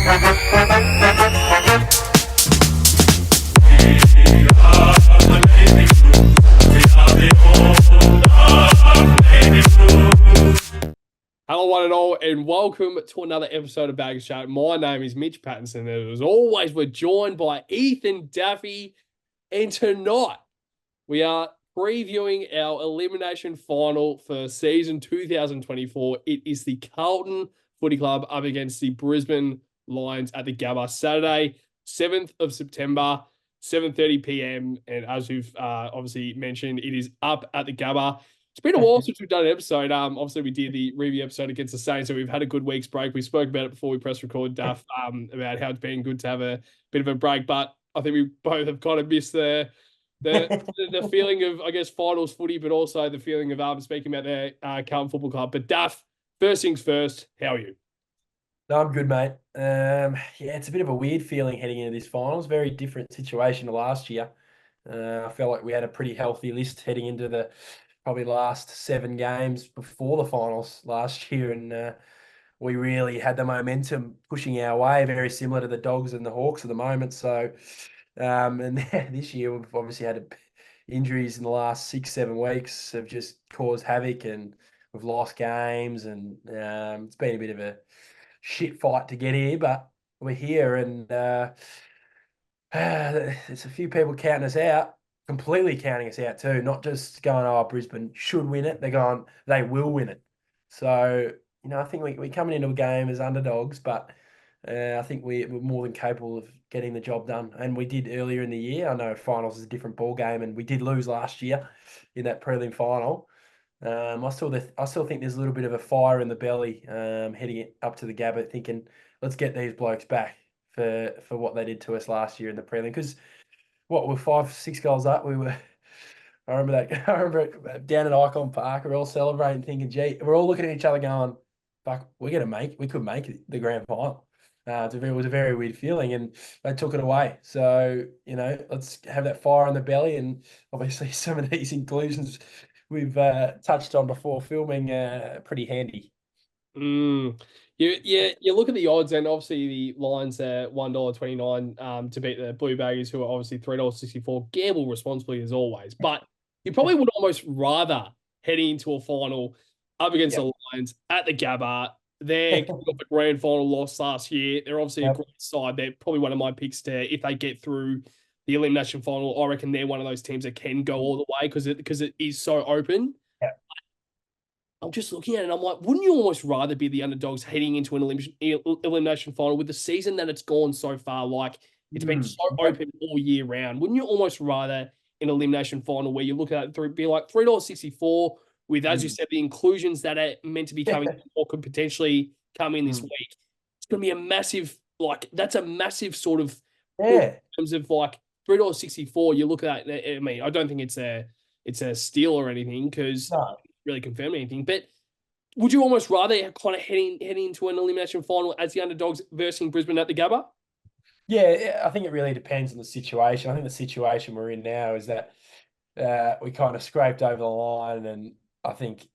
Hello, one and all, and welcome to another episode of Bag Chat. My name is Mitch Pattinson, and as always, we're joined by Ethan Daffy. And tonight, we are previewing our elimination final for season 2024. It is the Carlton Footy Club up against the Brisbane Lions at the Gabba, Saturday, 7th of September, 7:30 p.m. And as we've obviously mentioned, it is up at the Gabba. It's been a while since we've done an episode. Obviously, we did the review episode against the Saints, so we've had a good week's break. We spoke about it before we press record, Duff, about how it's been good to have a bit of a break. But I think we both have kind of missed the feeling of, I guess, finals footy, but also the feeling of speaking about the Carlton Football Club. But Duff, first things first, how are you? No, I'm good, mate. It's a bit of a weird feeling heading into this finals. Very different situation to last year. I felt like we had a pretty healthy list heading into the probably last 7 games before the finals last year, and we really had the momentum pushing our way, very similar to the Dogs and the Hawks at the moment. So, and this year we've obviously had injuries in the last 6-7 weeks have just caused havoc, and we've lost games, and it's been a bit of a shit fight to get here, but we're here, and there's a few people counting us out, completely counting us out too, not just going, oh, Brisbane should win it. They're going, they will win it. So, I think we're coming into a game as underdogs, but I think we're more than capable of getting the job done. And we did earlier in the year. I know finals is a different ball game, and we did lose last year in that prelim final. I still think there's a little bit of a fire in the belly heading up to the Gabba, thinking, let's get these blokes back for what they did to us last year in the prelim. Because we're 5-6 goals up. I remember that. I remember down at Icon Park, we're all celebrating, thinking, gee, we're all looking at each other going, fuck, we could make the grand final. It was a very weird feeling, and they took it away. So, let's have that fire in the belly, and obviously some of these inclusions we've touched on before filming, pretty handy. You look at the odds, and obviously the Lions are $1.29 to beat the Blue Baggers, who are obviously $3.64. Gamble responsibly as always, but you probably would almost rather heading into a final up against the Lions at the Gabba. They're coming off a grand final loss last year. They're obviously a great side. They're probably one of my picks to, if they get through the elimination final, I reckon they're one of those teams that can go all the way because it is so open. Yeah. I'm just looking at it and I'm like, wouldn't you almost rather be the underdogs heading into an elimination final with the season that it's gone so far? Like, it's been so open all year round. Wouldn't you almost rather an elimination final where you look at it be like $3.64 with, as you said, the inclusions that are meant to be coming or could potentially come in this week? It's going to be a massive, that's a massive sort of, in terms of like $3.64. You look at that. I mean, I don't think it's a steal or anything because really confirm anything. But would you almost rather kind of heading into an elimination final as the underdogs versus Brisbane at the Gabba? Yeah, I think it really depends on the situation. I think the situation we're in now is that we kind of scraped over the line, and I think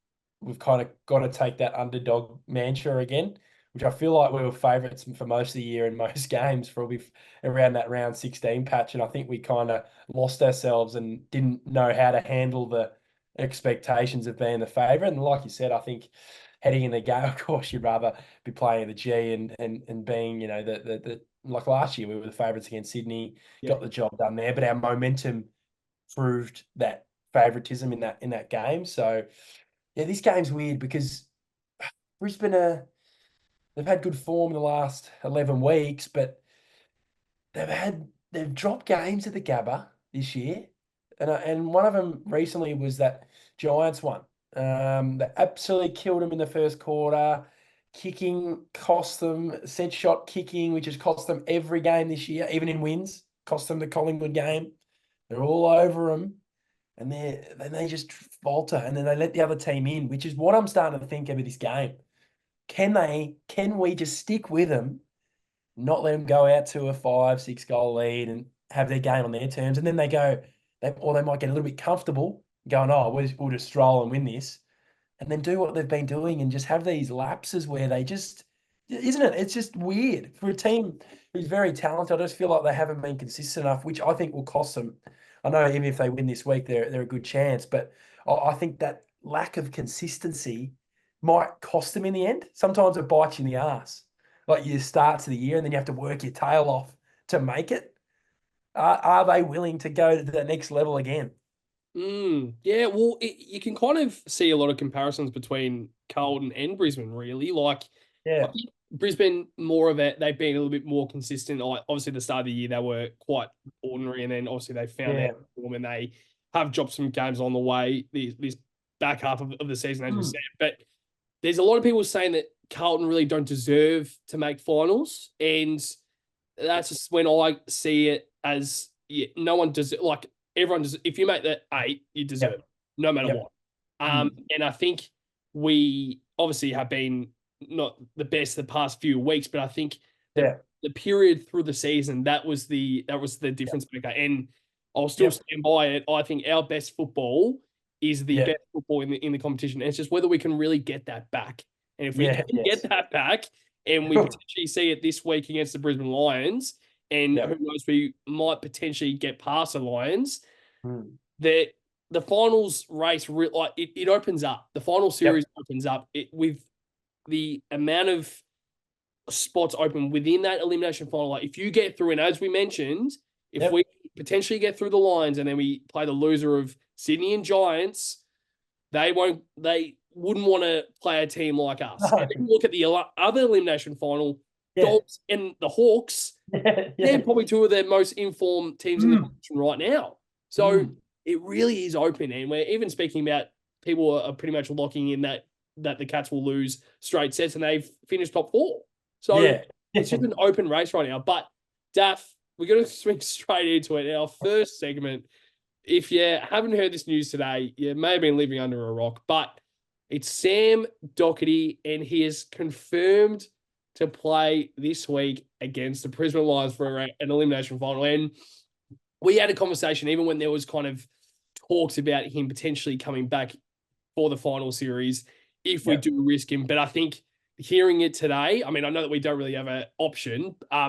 we've kind of got to take that underdog mantra again, which I feel like we were favourites for most of the year in most games, probably around that round 16 patch. And I think we kind of lost ourselves and didn't know how to handle the expectations of being the favourite. And like you said, I think heading in the game, of course, you'd rather be playing the G and being, the like last year we were the favourites against Sydney, got the job done there, but our momentum proved that favouritism in that game. So yeah, this game's weird because Brisbane they've had good form in the last 11 weeks, but they've dropped games at the Gabba this year. And one of them recently was that Giants one. They absolutely killed them in the first quarter. Kicking cost them, set shot kicking, which has cost them every game this year, even in wins, cost them the Collingwood game. They're all over them, and then they just falter, and then they let the other team in, which is what I'm starting to think of this game. Can we just stick with them, not let them go out to a 5-6 goal lead and have their game on their terms, and then they might get a little bit comfortable going, oh, we'll just stroll and win this, and then do what they've been doing and just have these lapses where they just isn't it? It's just weird for a team who's very talented. I just feel like they haven't been consistent enough, which I think will cost them. I know even if they win this week, they're a good chance, but I think that lack of consistency might cost them in the end. Sometimes it bites you in the ass. Like you start to the year and then you have to work your tail off to make it. Are they willing to go to the next level again? Yeah, well, you can kind of see a lot of comparisons between Carlton and Brisbane, really. Like, I Yeah, think Brisbane, more of it, they've been a little bit more consistent. Like, obviously, the start of the year, they were quite ordinary, and then obviously they found their yeah. form and they have dropped some games on the way this back half of the season, as you Mm. said. But there's a lot of people saying that Carlton really don't deserve to make finals, and that's just when I see it as yeah, no one does it. Like everyone does. If you make the eight, you deserve it, Yep, no matter yep. what. Mm. And I think we obviously have been not the best the past few weeks, but I think the Yeah, the period through the season that was the yep, difference maker. And I'll still yep, stand by it. I think our best football is the yeah, best football in the competition. And it's just whether we can really get that back. And if we yeah, can get yes. that back, and we potentially see it this week against the Brisbane Lions, and who Yep. knows, we might potentially get past the Lions. Mm. The the finals race, like it opens up. The final series Yep, opens up with the amount of spots open within that elimination final. Like if you get through, and as we mentioned, if yep. we potentially get through the Lions and then we play the loser of Sydney and Giants, they wouldn't want to play a team like us. And No. then look at the other elimination final, Yeah, Dogs and the Hawks. yeah, They're yeah. probably two of the most informed teams in the Mm. competition right now. So Mm. it really is open, and we're even speaking about people are pretty much locking in that the Cats will lose straight sets, and they've finished top four. So Yeah. it's just an open race right now. But Daff, we're going to swing straight into it. Our first segment. If you haven't heard this news today, you may have been living under a rock, but it's Sam Doherty, and he is confirmed to play this week against the Brisbane Lions for an elimination final. And we had a conversation, even when there was kind of talks about him potentially coming back for the final series if we Yep. do risk him. But I think hearing it today, I mean, I know that we don't really have an option. I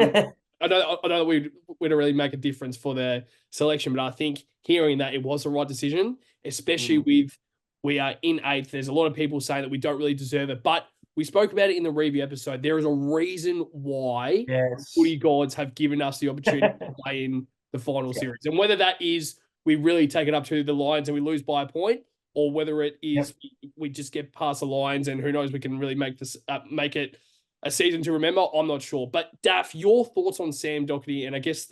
know that we don't really make a difference for the selection, but I think hearing that it was the right decision, especially Mm. with we are in eighth. There's a lot of people saying that we don't really deserve it, but we spoke about it in the review episode. There is a reason why Yes. footy gods have given us the opportunity to play in the final Yep. series, and whether that is we really take it up to the Lions and we lose by a point, or whether it is Yep. we just get past the Lions and who knows, we can really make it a season to remember. I'm not sure. But Daff, your thoughts on Sam Doherty and I guess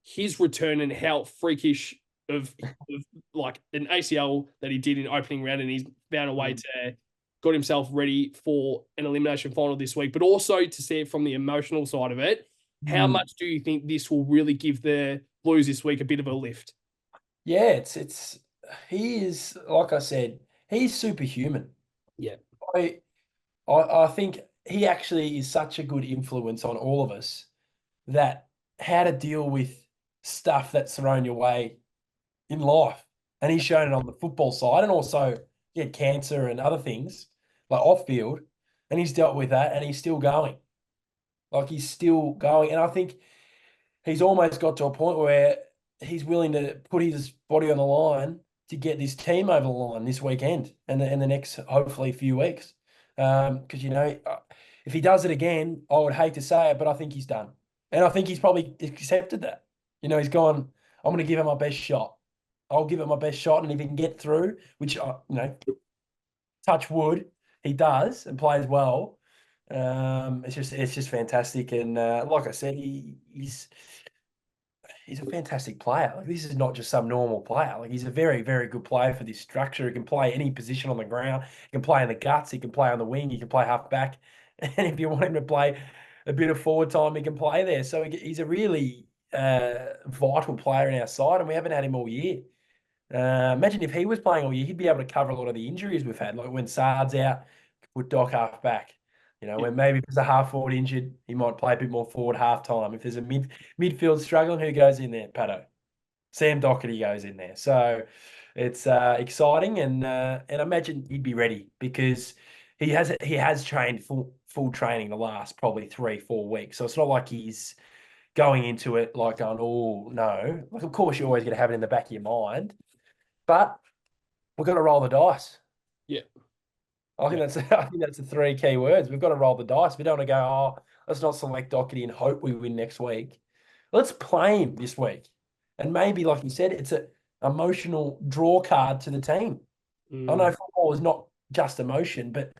his return and how freakish of like an ACL that he did in opening round, and he's found a way Mm. to got himself ready for an elimination final this week, but also to see it from the emotional side of it. How Mm. much do you think this will really give the Blues this week a bit of a lift? Yeah, it's he is like I said, he's superhuman. Yeah. I I think he actually is such a good influence on all of us that how to deal with stuff that's thrown your way in life. And he's shown it on the football side and also he had cancer and other things like off field. And he's dealt with that and he's still going. Like he's still going. And I think he's almost got to a point where he's willing to put his body on the line to get this team over the line this weekend and the next hopefully few weeks. Because if he does it again, I would hate to say it, but I think he's done, and I think he's probably accepted that. He's gone. I'm going to give it my best shot. I'll give it my best shot, and if he can get through, which touch wood, he does and plays well. It's just fantastic, and like I said, he's a fantastic player. Like this is not just some normal player. Like he's a very, very good player for this structure. He can play any position on the ground. He can play in the guts. He can play on the wing. He can play half back. And if you want him to play a bit of forward time, he can play there. So he's a really vital player in our side, and we haven't had him all year. Imagine if he was playing all year, he'd be able to cover a lot of the injuries we've had. Like when Sard's out, put Doc half back. Yeah. When maybe if there's a half forward injured, he might play a bit more forward half time. If there's a midfield struggling, who goes in there? Patto. Sam Doherty goes in there. So it's exciting, and I imagine he'd be ready because he has trained full training the last probably 3-4 weeks. So it's not like he's going into it like going, oh, no. Like, of course, you're always going to have it in the back of your mind, but we've got to roll the dice. Yeah. I think that's the three key words. We've got to roll the dice. We don't want to go, oh, let's not select Doherty and hope we win next week. Let's play him this week. And maybe, like you said, it's an emotional draw card to the team. I know football is not just emotion, but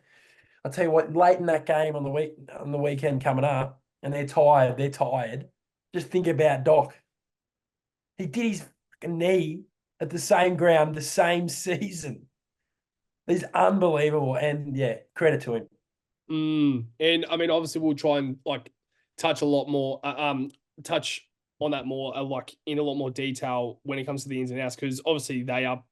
I'll tell you what, late in that game on the weekend coming up, and they're tired. Just think about Doc. He did his fucking knee at the same ground the same season. He's unbelievable, and yeah, credit to him. And I mean, obviously, we'll try and like touch a lot more, touch on that more, like in a lot more detail when it comes to the ins and outs, because obviously they are.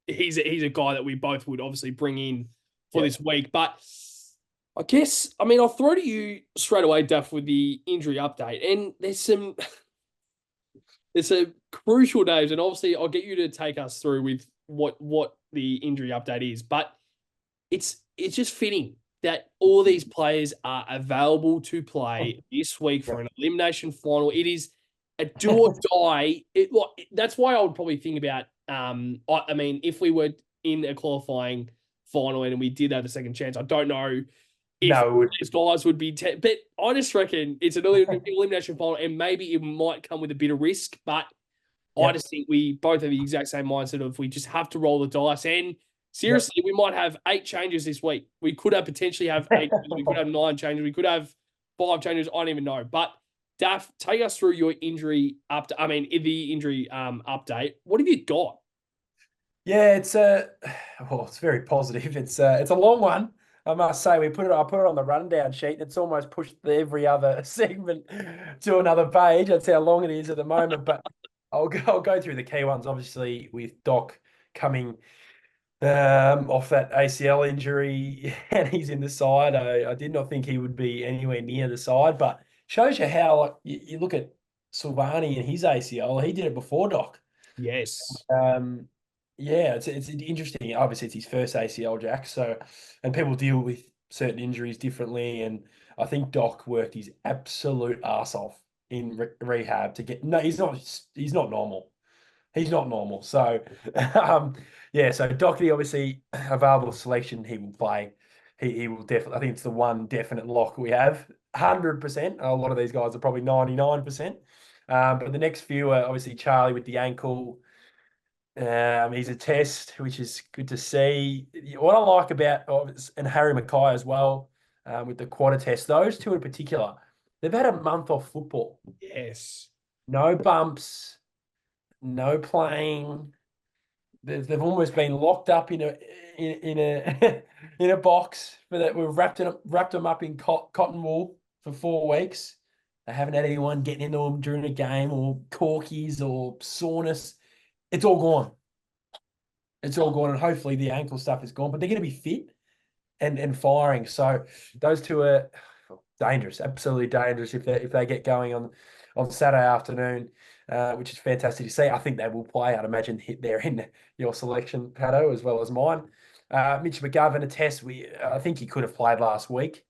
He's a guy that we both would obviously bring in for this week, but I guess I mean I'll throw to you straight away, Duff, with the injury update, and there's some crucial days, and obviously I'll get you to take us through with what the injury update is, but it's just fitting that all these players are available to play this week for an elimination final. It is a do or die. That's why I would probably think about. I mean, if we were in a qualifying final and we did have a second chance, I don't know if these guys would be. But I just reckon it's an elimination final, and maybe it might come with a bit of risk. But I just think we both have the exact same mindset of we just have to roll the dice. And seriously, we might have 8 changes this week. We could have potentially have 8. We could have 9 changes. We could have 5 changes. I don't even know. But Daff, take us through your injury update. I mean, the injury update. What have you got? Yeah, it's very positive. It's a long one, I must say. I put it on the rundown sheet. It's almost pushed every other segment to another page. That's how long it is at the moment. But I'll go through the key ones. Obviously, with Doc coming off that ACL injury, and he's in the side. I did not think he would be anywhere near the side, but shows you how, like, you look at Silvani and his ACL. He did it before Doc. Yes. Yeah, it's interesting. Obviously, it's his first ACL, Jack. So, and people deal with certain injuries differently. And I think Doc worked his absolute arse off in rehab to get. No, he's not. He's not normal. He's not normal. So, yeah. So Doherty, obviously available selection. He will play. He will definitely. I think it's the one definite lock we have. 100%. A lot of these guys are probably 99%. But the next few are obviously Charlie with the ankle. He's a test, which is good to see. What I like about, and Harry Mackay as well, with the quad test, those two in particular, they've had a month off football. Yes. No bumps, no playing. They've almost been locked up in a in a box for that. We've wrapped them up in cotton wool for 4 weeks. They haven't had anyone getting into them during a game, or corkies or soreness. It's all gone. It's all gone, and hopefully the ankle stuff is gone. But they're going to be fit and firing. So those two are dangerous, absolutely dangerous if they get going on Saturday afternoon, which is fantastic to see. I think they will play. I'd imagine they're in your selection, Patto, as well as mine. Mitch McGovern, a test. I think he could have played last week,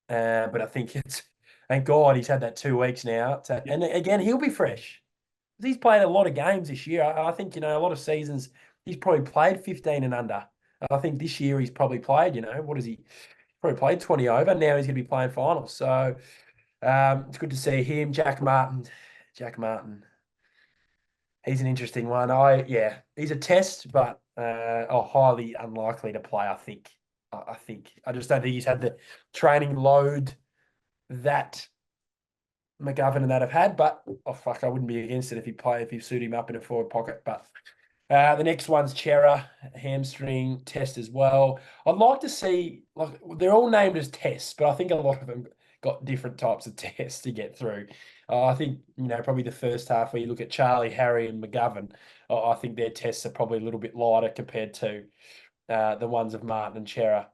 but I think thank God he's had that 2 weeks now. And again, he'll be fresh. He's played a lot of games this year. I think, a lot of seasons he's probably played 15 and under. I think this year he's probably played, what is he? Probably played 20 over. Now he's going to be playing finals. So it's good to see him. Jack Martin. He's an interesting one. He's a test, but highly unlikely to play, I think. I just don't think he's had the training load that McGovern and that have had, but I wouldn't be against it if you suit him up in a forward pocket. But the next one's Chera, hamstring test as well. I'd like to see, like, they're all named as tests, but I think a lot of them got different types of tests to get through. I think, probably the first half where you look at Charlie, Harry and McGovern, I think their tests are probably a little bit lighter compared to the ones of Martin and Chera.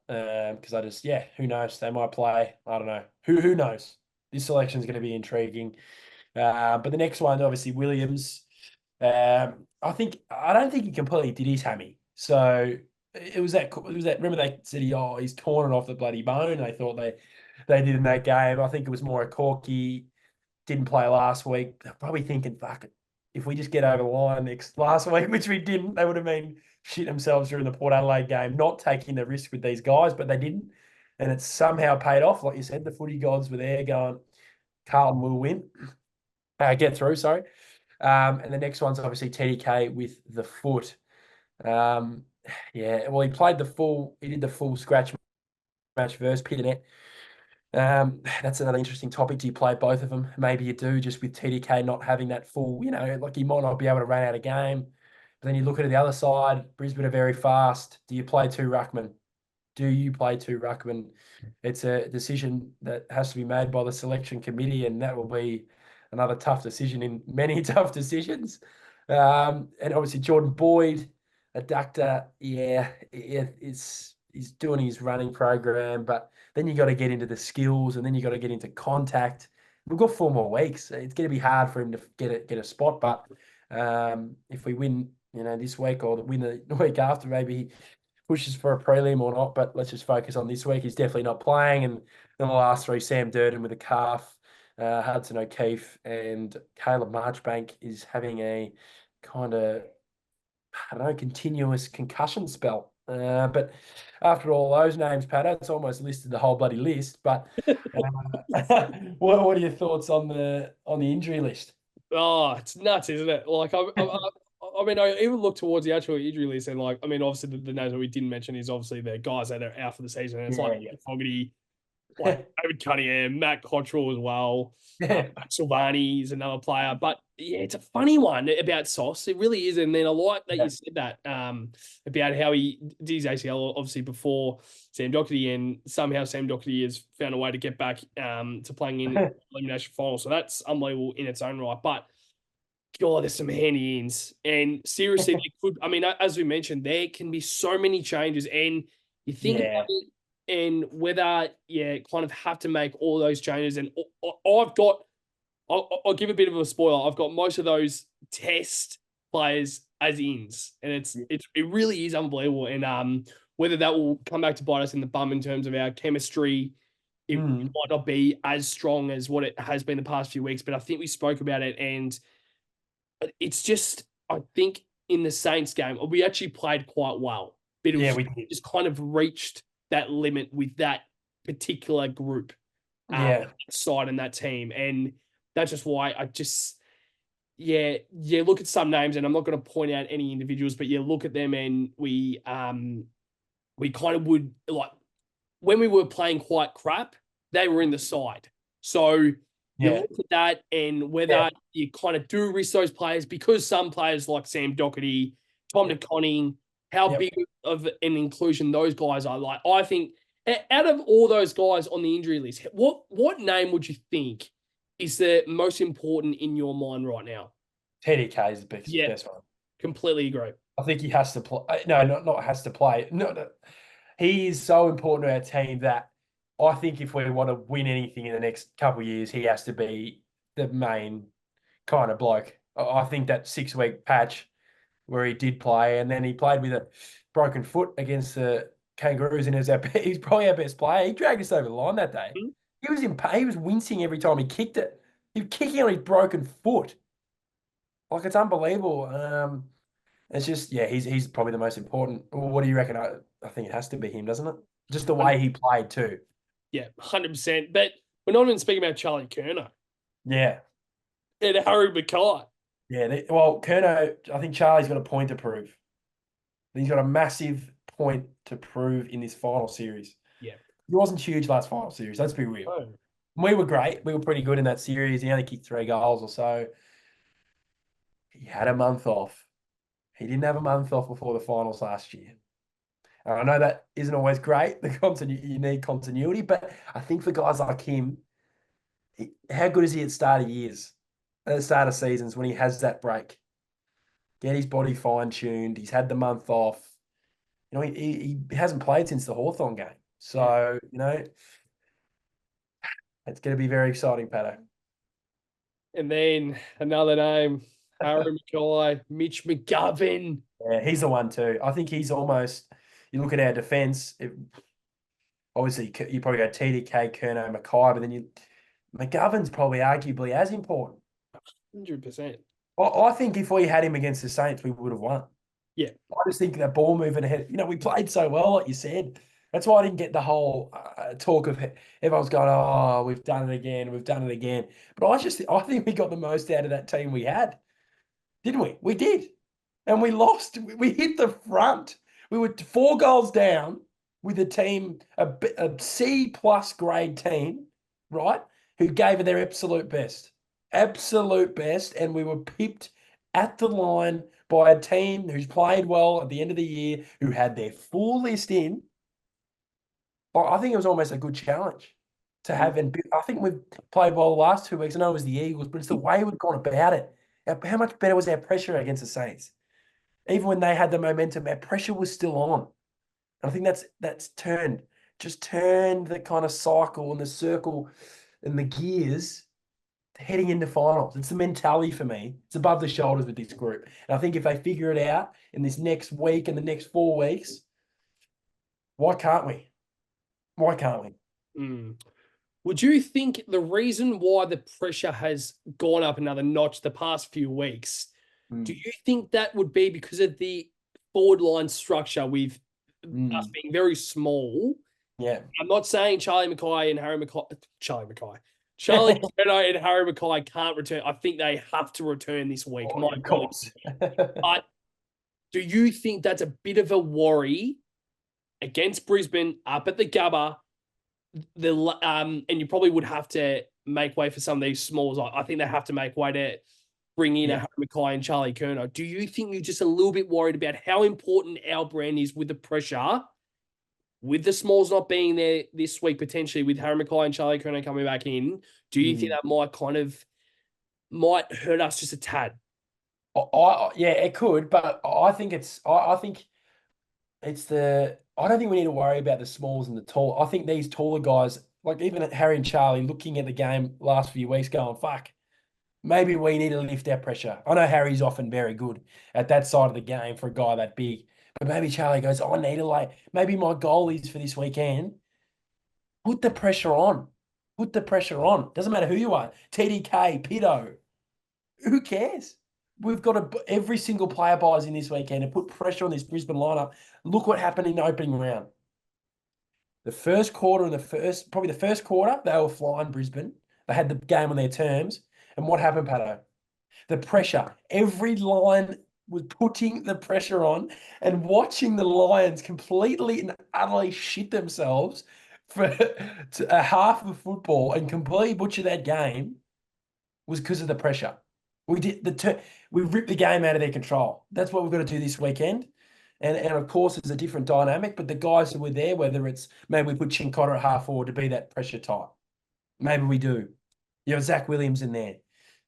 Because who knows? They might play. I don't know. Who knows? This selection is going to be intriguing. But the next one, obviously, Williams. I don't think he completely did his hammy. So it was that. Remember they said he's torn it off the bloody bone. They thought they did in that game. I think it was more a Corky didn't play last week. They're probably thinking, fuck it, if we just get over the line last week, which we didn't, they would have been shit themselves during the Port Adelaide game, not taking the risk with these guys, but they didn't. And it's somehow paid off. Like you said, the footy gods were there going, Carlton will win. Get through, sorry. And the next one's obviously TDK with the foot. Yeah, well, he did the full scratch match versus Pitternet. That's another interesting topic. Do you play both of them? Maybe you do, just with TDK not having that full, like he might not be able to run out a game. But then you look at the other side, Brisbane are very fast. Do you play two ruckman? Do you play two ruckman? It's a decision that has to be made by the selection committee, and that will be another tough decision in many tough decisions. And obviously Jordan Boyd, a doctor, he's doing his running program, but then you got to get into the skills, and then you got to get into contact. We've got 4 more weeks. It's going to be hard for him to get a spot, but if we win, this week or win the week after, maybe he pushes for a prelim or not. But let's just focus on this week. He's definitely not playing, and then the last 3, Sam Durden with a calf, Hudson O'Keefe, and Caleb Marchbank is having a kind of, I don't know, continuous concussion spell. But after all those names, Pat, it's almost listed the whole bloody list. But what are your thoughts on the injury list? Oh, it's nuts, isn't it? Like, I mean, I even look towards the actual injury list, and like, I mean, obviously the names that we didn't mention is obviously the guys that are out for the season. And it's like Fogarty, like David Cunningham, Matt Cottrell as well. Silvani is another player, but yeah, it's a funny one about Sauce. It really is. And then I like that you said that about how he did his ACL obviously before Sam Doherty, and somehow Sam Doherty has found a way to get back to playing in the Elimination Final. So that's unbelievable in its own right. But God, there's some handy ins, and seriously, they could. I mean, as we mentioned, there can be so many changes, and you think about it, and whether you kind of have to make all those changes. And I'll give a bit of a spoiler. I've got most of those test players as ins, and it really is unbelievable. And whether that will come back to bite us in the bum in terms of our chemistry, it might not be as strong as what it has been the past few weeks. But I think we spoke about it, and it's just, I think in the Saints game, we actually played quite well, but it was just kind of reached that limit with that particular group, side and that team. And that's just why I just, look at some names, and I'm not going to point out any individuals, but look at them, and we kind of would, like, when we were playing quite crap, they were in the side. So you look at that, and whether you kind of do risk those players, because some players like Sam Doherty, Tom DeConning, how big of an inclusion those guys are. Like, I think out of all those guys on the injury list, what name would you think is the most important in your mind right now? TDK is the best one. Completely agree. I think he has to play. No, not has to play. No. He is so important to our team that I think if we want to win anything in the next couple of years, he has to be the main kind of bloke. I think that 6-week patch where he did play, and then he played with a broken foot against the Kangaroos, and he's probably our best player. He dragged us over the line that day. Mm-hmm. He was in pain. He was wincing every time he kicked it. He was kicking on his broken foot. Like, it's unbelievable. It's just, he's probably the most important. What do you reckon? I think it has to be him, doesn't it? Just the way he played too. Yeah, 100%. But we're not even speaking about Charlie Curnow. Yeah. And Harry Mackay. Yeah, Curnow, I think Charlie's got a point to prove. He's got a massive point to prove in this final series. Yeah. He wasn't huge last final series, let's be real. Oh. We were great. We were pretty good in that series. He only kicked 3 goals or so. He had a month off. He didn't have a month off before the finals last year. I know that isn't always great. You need continuity, but I think for guys like him, how good is he at start of years, at the start of seasons when he has that break? Get his body fine-tuned. He's had the month off. He hasn't played since the Hawthorn game. So, it's going to be very exciting, Patto. And then another name, Harry Mackay, Mitch McGovern. Yeah, he's the one too. I think he's almost, you look at our defence, Obviously, you probably go TDK, Kerno, Mackay, but then McGovern's probably arguably as important. 100%. I think if we had him against the Saints, we would have won. Yeah. I just think that ball moving ahead. We played so well, like you said. That's why I didn't get the whole talk of everyone's going, "Oh, we've done it again, we've done it again." But I think we got the most out of that team we had, didn't we? We did, and we lost. We hit the front. We were 4 goals down with a team, a C plus grade team, right? Who gave it their absolute best, and we were pipped at the line by a team who's played well at the end of the year, who had their full list in. I think it was almost a good challenge to have. And I think we've played well the last 2 weeks. I know it was the Eagles, but it's the way we've gone about it. How much better was our pressure against the Saints? Even when they had the momentum, our pressure was still on. And I think that's turned the kind of cycle and the circle and the gears heading into finals. It's the mentality for me. It's above the shoulders with this group. And I think if they figure it out in this next week and the next 4 weeks, why can't we? Why can't we? Mm. Would you think the reason why the pressure has gone up another notch the past few weeks, do you think that would be because of the forward line structure with us being very small? Yeah. I'm not saying Charlie Curnow and Harry Mackay can't return. I think they have to return this week. Oh, My of course. But do you think that's a bit of a worry against Brisbane up at the Gabba? And you probably would have to make way for some of these smalls. I think they have to make way to bring in a Harry Mackay and Charlie Curnow. Do you think you're just a little bit worried about how important our brand is with the pressure, with the smalls not being there this week, potentially with Harry Mackay and Charlie Curnow coming back in? Do you think that might hurt us just a tad? Yeah, it could, but I think I think it's I don't think we need to worry about the smalls and the tall. I think these taller guys, like even Harry and Charlie, looking at the game last few weeks, going, "Fuck, maybe we need to lift our pressure." I know Harry's often very good at that side of the game for a guy that big, but maybe Charlie goes, "I need to maybe my goal is for this weekend, put the pressure on, put the pressure on. Doesn't matter who you are, TDK, Pitto, who cares?" We've got every single player buys in this weekend and put pressure on this Brisbane lineup. Look what happened in the opening round. The first quarter and probably the first quarter, they were flying Brisbane. They had the game on their terms. And what happened, Patto? The pressure. Every line was putting the pressure on, and watching the Lions completely and utterly shit themselves for a half of football and completely butcher that game was because of the pressure. We ripped the game out of their control. That's what we've got to do this weekend. And of course, it's a different dynamic, but the guys who were there, whether it's maybe we put Chincotta at half forward to be that pressure type, maybe we do. Zach Williams in there.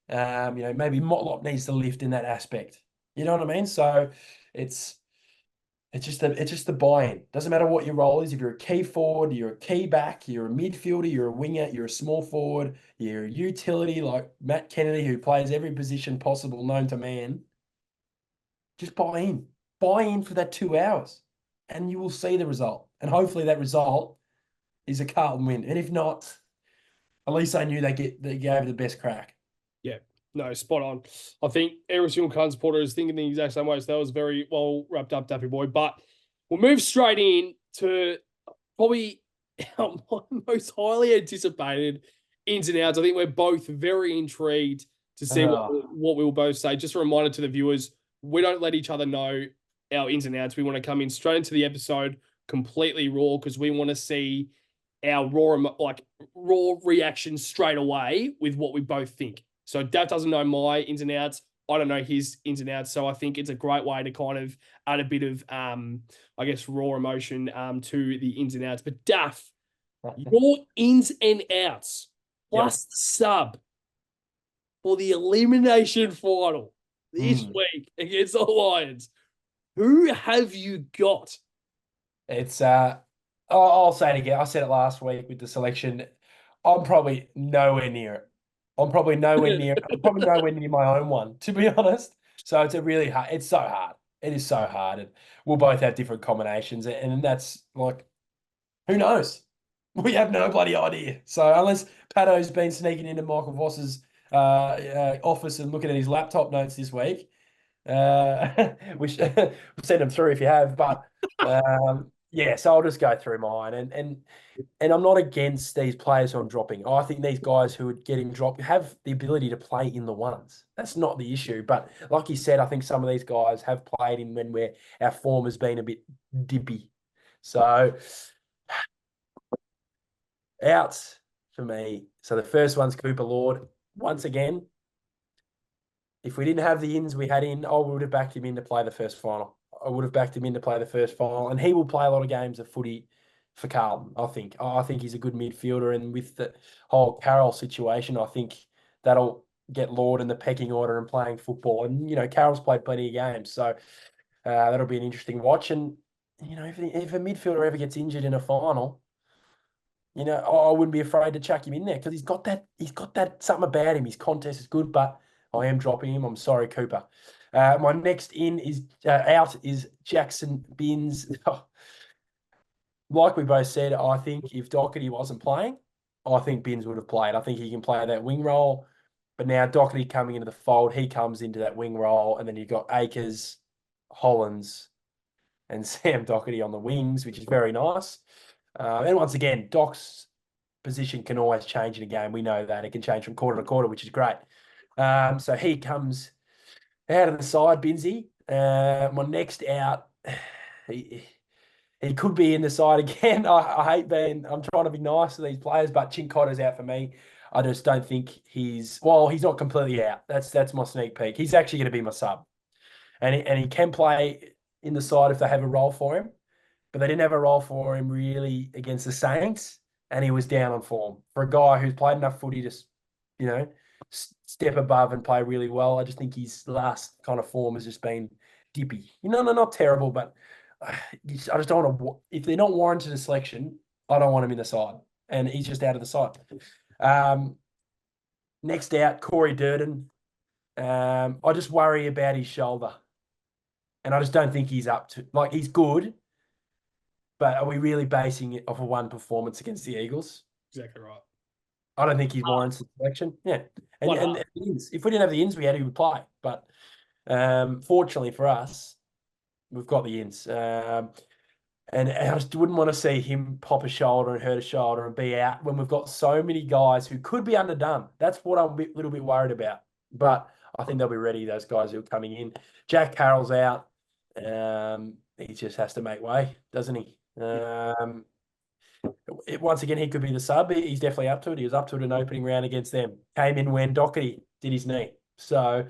Maybe Motlop needs to lift in that aspect. You know what I mean? So it's just the buy-in. Doesn't matter what your role is. If you're a key forward, you're a key back, you're a midfielder, you're a winger, you're a small forward, you're a utility like Matt Kennedy who plays every position possible known to man. Just buy in. Buy in for that 2 hours and you will see the result. And hopefully that result is a Carlton win. And if not, at least they knew they gave it the best crack. Yeah, no, spot on. I think every single Carlton supporter is thinking the exact same way. So that was very well wrapped up, Daffy boy. But we'll move straight in to probably our most highly anticipated ins and outs. I think we're both very intrigued to see what we will both say. Just a reminder to the viewers, we don't let each other know our ins and outs. We want to come in straight into the episode completely raw because we want to see our raw reaction straight away with what we both think. So Dad doesn't know my ins and outs. I don't know his ins and outs. So I think it's a great way to kind of add a bit of, raw emotion to the ins and outs. But Daff, your ins and outs plus the sub for the elimination final this week against the Lions. Who have you got? It's I'll say it again. I said it last week with the selection. I'm probably nowhere near it. I'm probably nowhere near my own one, to be honest. So it's it's so hard. It is so hard. And we'll both have different combinations. And that's like, who knows? We have no bloody idea. So unless Patto's been sneaking into Michael Voss's office and looking at his laptop notes this week, which we'll send them through if you have. But yeah, so I'll just go through mine, and I'm not against these players who I'm dropping. I think these guys who are getting dropped have the ability to play in the ones. That's not the issue. But like you said, I think some of these guys have played in when our form has been a bit dippy. So outs for me. So the first one's Cooper Lord. Once again, if we didn't have the ins we had in, I would have backed him in to play the first final. I would have backed him in to play the first final, and he will play a lot of games of footy for Carlton. I think. I think he's a good midfielder, and with the whole Carroll situation, I think that'll get Lord in the pecking order and playing football. And Carroll's played plenty of games, so that'll be an interesting watch. And if a midfielder ever gets injured in a final, I wouldn't be afraid to chuck him in there because he's got that something about him. His contest is good, but I am dropping him. I'm sorry, Cooper. My next in is out is Jackson Binns. Like we both said, I think if Doherty wasn't playing, I think Binns would have played. I think he can play that wing role. But now Doherty coming into the fold, he comes into that wing role, and then you've got Akers, Hollins, and Sam Doherty on the wings, which is very nice. And once again, Doc's position can always change in a game. We know that. It can change from quarter to quarter, which is great. So he comes out of the side, Binsey. My next out, he could be in the side again. I hate I'm trying to be nice to these players, but Chinkotter's out for me. I just don't think he's not completely out. That's my sneak peek. He's actually going to be my sub. And he can play in the side if they have a role for him, but they didn't have a role for him really against the Saints, and he was down on form. For a guy who's played enough footy to, step above and play really well, I just think his last kind of form has just been dippy. No, not terrible, but I just don't want to. If they're not warranted a selection, I don't want him in the side, and he's just out of the side. Next out, Corey Durden. I just worry about his shoulder, and I just don't think he's up to he's good. But are we really basing it off of one performance against the Eagles? Exactly right. I don't think he's warrants the selection. Yeah. And the ins, if we didn't have the ins we had, he would play. But fortunately for us, we've got the ins. And I just wouldn't want to see him pop a shoulder and hurt a shoulder and be out when we've got so many guys who could be underdone. That's what I'm a little bit worried about. But I think they'll be ready, those guys who are coming in. Jack Carroll's out. He just has to make way, doesn't he? Once again, he could be the sub. He's definitely up to it. He was up to it in opening round against them. Came in when Doherty did his knee. So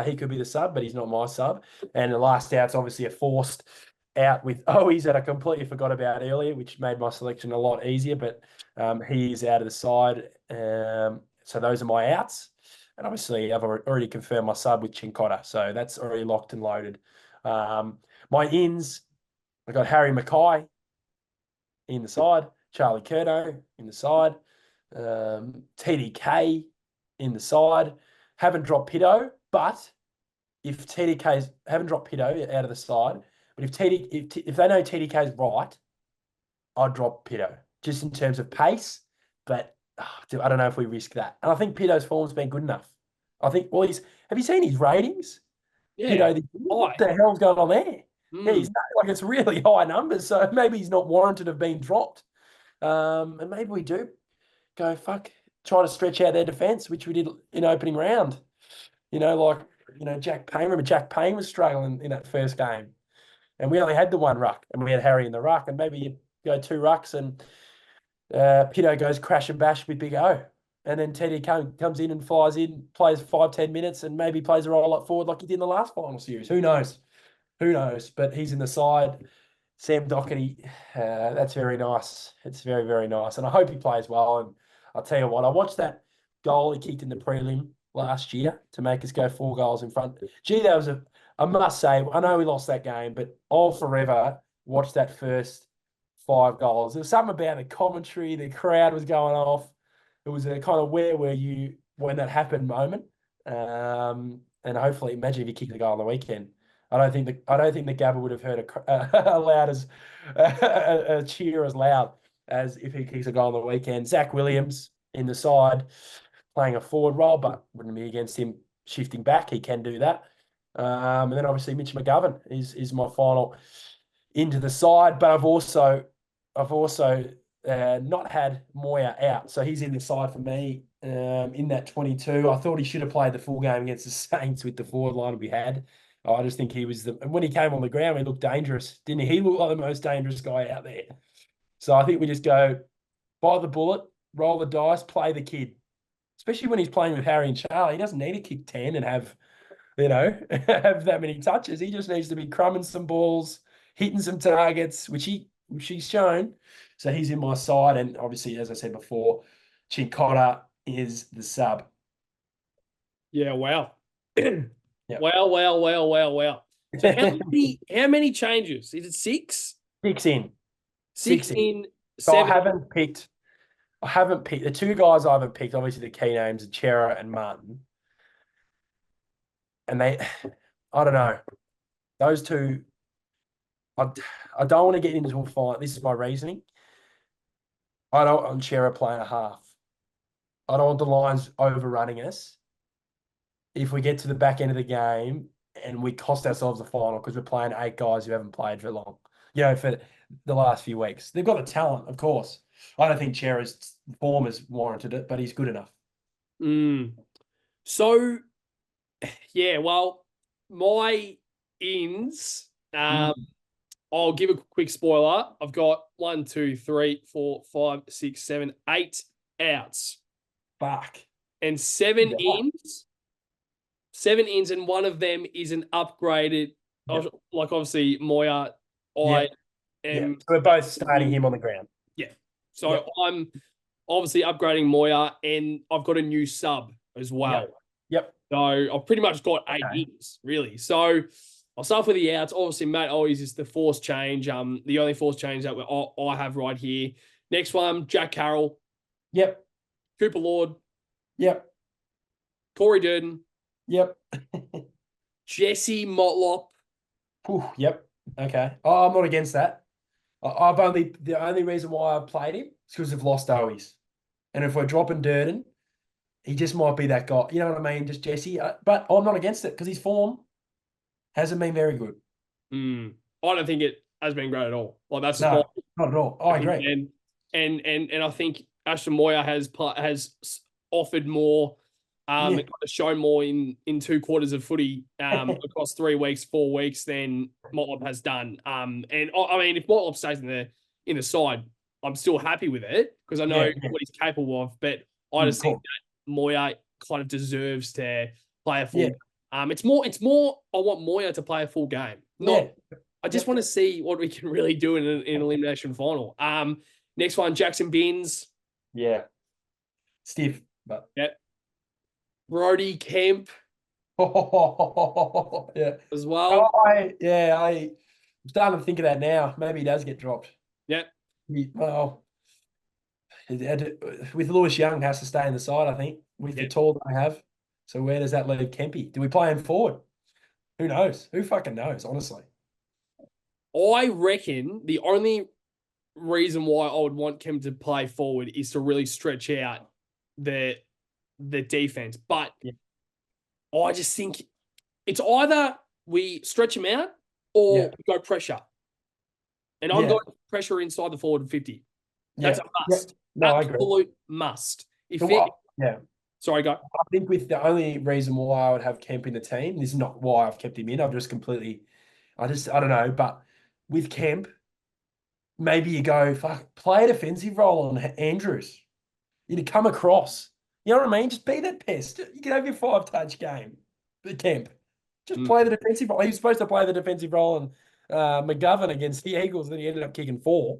he could be the sub, but he's not my sub. And the last out's obviously a forced out with Owies that I completely forgot about earlier, which made my selection a lot easier, but he is out of the side. So those are my outs. And obviously, I've already confirmed my sub with Chincotta. So that's already locked and loaded. My ins, I got Harry Mackay in the side, Charlie Curto in the side, TDK in the side. Haven't dropped Pitto, but if TDK's haven't dropped Pitto out of the side, but if they know TDK's right, I'd drop Pitto just in terms of pace. But I don't know if we risk that. And I think Pitto's form's been good enough. I think. Well, have you seen his ratings? Yeah. Pitto, what the hell's going on there? Yeah, he's it's really high numbers, so maybe he's not warranted of being dropped. And maybe we do go try to stretch out their defence, which we did in opening round. Jack Payne. Remember Jack Payne was struggling in that first game, and we only had the one ruck, and we had Harry in the ruck, and maybe you go two rucks, and Pitto goes crash and bash with Big O. And then Teddy comes in and flies in, plays 5-10 minutes, and maybe plays a roll up forward like he did in the last final series. Who knows? But he's in the side. Sam Doherty, that's very nice. It's very, very nice. And I hope he plays well. And I'll tell you what, I watched that goal he kicked in the prelim last year to make us go 4 goals in front. Gee, that was I must say, I know we lost that game, but I'll forever watch that first 5 goals. There was something about the commentary, the crowd was going off. It was a kind of where were you when that happened moment. And hopefully, imagine if you kick the goal on the weekend. I don't think the Gabba would have heard a loud as a cheer as loud. as if he kicks a goal on the weekend. Zach Williams in the side, playing a forward role, but wouldn't be against him shifting back. He can do that. And then obviously Mitch McGovern is my final into the side, but I've also not had Moya out, so he's in the side for me in that 22. I thought he should have played the full game against the Saints with the forward line we had. I just think he was and when he came on the ground, he looked dangerous, didn't he? He looked like the most dangerous guy out there. So I think we just go bite the bullet, roll the dice, play the kid, especially when he's playing with Harry and Charlie. He doesn't need to kick 10 and have have that many touches. He just needs to be crumbing some balls, hitting some targets, which he's shown. So he's in my side. And obviously, as I said before, Chincotta is the sub. Yeah, wow. Yep. Wow. So how many changes? Is it six? Six in. Six in, So I seven. haven't picked the two guys I haven't picked, obviously the key names are Chera and Martin. And I don't know. Those two, I don't want to get into a fight. This is my reasoning. I don't want Chera playing a half. I don't want the Lions overrunning us if we get to the back end of the game and we cost ourselves a final because we're playing 8 guys who haven't played for long, for the last few weeks. They've got the talent, of course. I don't think Chera's form has warranted it, but he's good enough. So, yeah, well, my ins, I'll give a quick spoiler. I've got 1, 2, 3, 4, 5, 6, 7, 8 outs. Fuck. And 7 ins. 7 ins, and one of them is an upgraded, like obviously Moya. So we're both starting him on the ground. Yeah. So I'm obviously upgrading Moya, and I've got a new sub as well. Yep. So I've pretty much got 8 ins, really. So I'll start with the outs. Obviously, Matt always is the force change. The only force change that I have right here. Next one, Jack Carroll. Yep. Cooper Lord. Yep. Corey Durden. Yep. Jesse Motlop. Yep. Okay. Oh, I'm not against that. The only reason why I played him is because we've lost Owies. And if we're dropping Durden, he just might be that guy. You know what I mean? Just Jesse. But I'm not against it because his form hasn't been very good. I don't think it has been great at all. Like that's not at all. I agree. And I think Ashton Moya has offered more, shown more in 2 quarters of footy across 3 weeks, 4 weeks than Motlop has done. And I mean, if Motlop stays in the side, I'm still happy with it because I know what he's capable of. But I just think that Moya kind of deserves to play a full. It's more. I want Moya to play a full game. I just want to see what we can really do in an elimination final. Next one, Jackson Binns. Yeah, stiff, but Brody Kemp. As well. I'm starting to think of that now. Maybe he does get dropped. With Lewis Young has to stay in the side, I think, with the tool that I have. So where does that leave Kempy? Do we play him forward? Who knows? Who fucking knows, honestly? I reckon the only reason why I would want Kemp to play forward is to really stretch out the defense. But I just think it's either we stretch him out or we go pressure. And I'm going pressure inside the forward 50. That's a must. No, absolute must. Sorry, go. I think with the only reason why I would have Kemp in the team, this is not why I've kept him in. I don't know. But with Kemp, maybe you go, play a defensive role on Andrews. You come across. You know what I mean? Just be that pest. You can have your 5-touch game. The Kemp. Just play the defensive role. He was supposed to play the defensive role on McGovern against the Eagles, then he ended up kicking 4.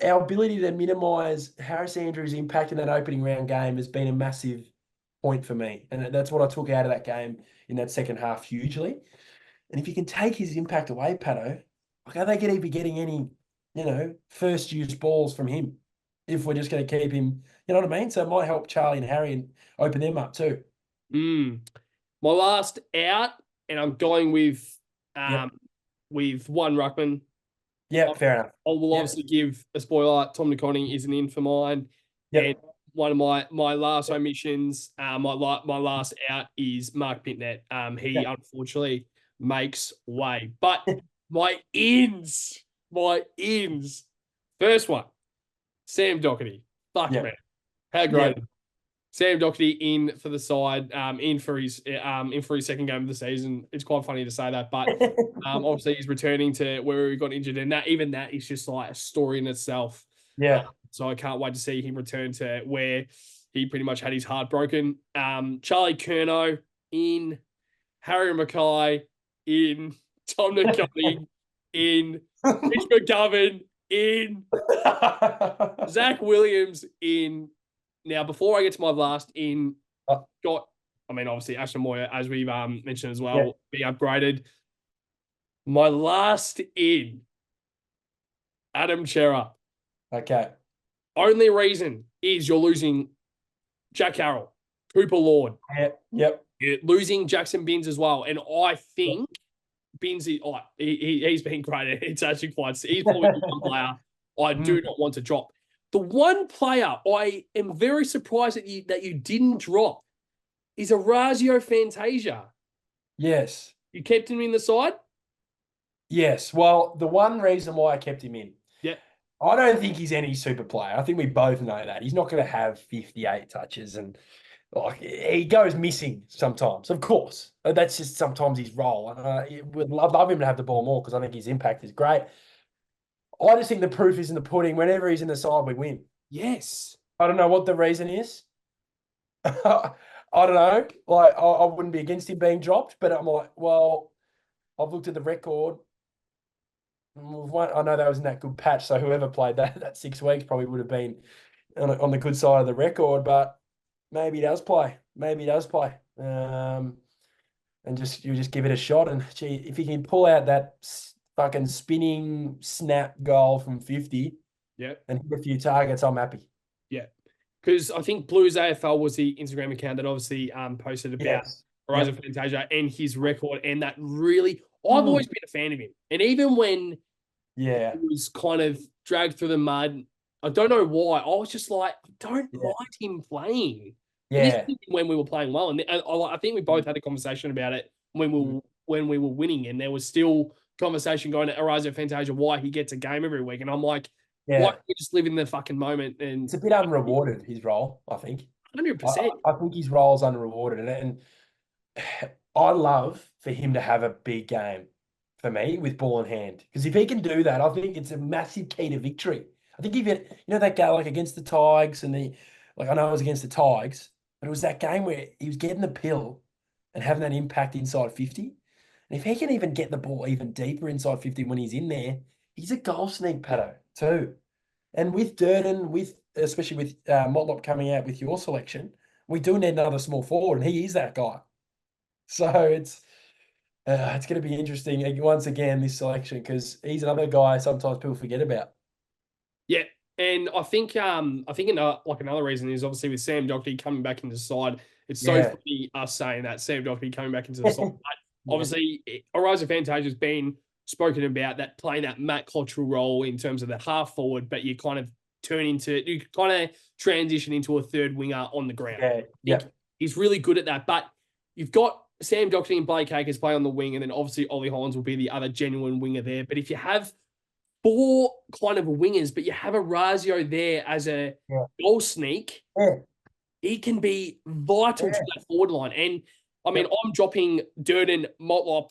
Our ability to minimise Harris Andrews' impact in that opening round game has been a massive point for me. And that's what I took out of that game in that second half hugely. And if you can take his impact away, Patto, are they going to be getting any, first use balls from him if we're just going to keep him, you know what I mean? So it might help Charlie and Harry and open them up too. My last out, and I'm going with one ruckman, Yeah, fair enough. I will Yeah, obviously give a spoiler. Tom DeConning isn't in for mine. And yep, one of my last omissions, my last out is Mark Pitnet. He yep. unfortunately makes way. But my ins. First one, Sam Doherty. Fuck Yep. man. How great Yep. Sam Doherty in for the side, in for his second game of the season. It's quite funny to say that, but obviously he's returning to where he got injured, and that is just like a story in itself. Yeah. So I can't wait to see him return to where he pretty much had his heart broken. Charlie Curnow in, Harry Mackay in, Tom Nicotting in, Mitch McGovern in, Zach Williams in. Now, before I get to my last in, obviously Ashton Moyer, as we've mentioned as well, Yeah. be upgraded. My last in, Adam Chera. Okay. Only reason is you're losing Jack Carroll, Cooper Lord. Yep. You're losing Jackson Binns as well. And I think Binns, he's been great. It's actually he's probably the one player I do not want to drop. The one player I am very surprised that you didn't drop is Orazio Fantasia. Yes. You kept him in the side? Yes. Well, the one reason why I kept him in, Yeah. I don't think he's any super player. I think we both know that. He's not going to have 58 touches and like he goes missing sometimes, of course. That's just sometimes his role. Would love him to have the ball more because I think his impact is great. I just think the proof is in the pudding. Whenever he's in the side, we win. Yes. I don't know what the reason is. I don't know. Like I wouldn't be against him being dropped, but I'm like, well, I've looked at the record. I know that was in that good patch, so whoever played that 6 weeks probably would have been on the good side of the record. But maybe he does play. Maybe he does play. And you just give it a shot. And gee, if he can pull out that fucking spinning snap goal from 50, Yeah. and hit a few targets, I'm happy. Yeah. Because I think Blues AFL was the Instagram account that obviously posted about Horizon Fantasia and his record. And that really, I've always been a fan of him. And even when he was kind of dragged through the mud, I don't know why. I was just like, I don't mind him playing. Yeah. And when we were playing well. And I think we both had a conversation about it when we were winning. And there was still conversation going at Horizon Fantasia why he gets a game every week. And I'm like, why don't we just live in the fucking moment? And it's a bit unrewarded, his role, I think. 100%. I think his role's unrewarded. And I love for him to have a big game for me with ball in hand. Because if he can do that, I think it's a massive key to victory. I think even, that game like against the Tigers I know it was against the Tigers, but it was that game where he was getting the pill and having that impact inside 50. And if he can even get the ball even deeper inside 50 when he's in there, he's a goal sneak, Patto, too. And with Durden, especially with Motlop coming out with your selection, we do need another small forward, and he is that guy. So it's going to be interesting once again, this selection, because he's another guy sometimes people forget about. Yeah. And I think another reason is obviously with Sam Doherty coming back into the side. It's so funny us saying that Sam Doherty coming back into the side. But obviously, Horizon Fantasia has been spoken about that playing that Matt Cottrell role in terms of the half forward, but you kind of transition into a third winger on the ground. Yeah. He's really good at that. But you've got Sam Doherty and Blake Acres play on the wing, and then obviously Ollie Hollands will be the other genuine winger there. But if you have 4 kind of wingers, but you have a Razio there as a goal sneak, he can be vital to that forward line. And I mean, I'm dropping Durden, Motlop,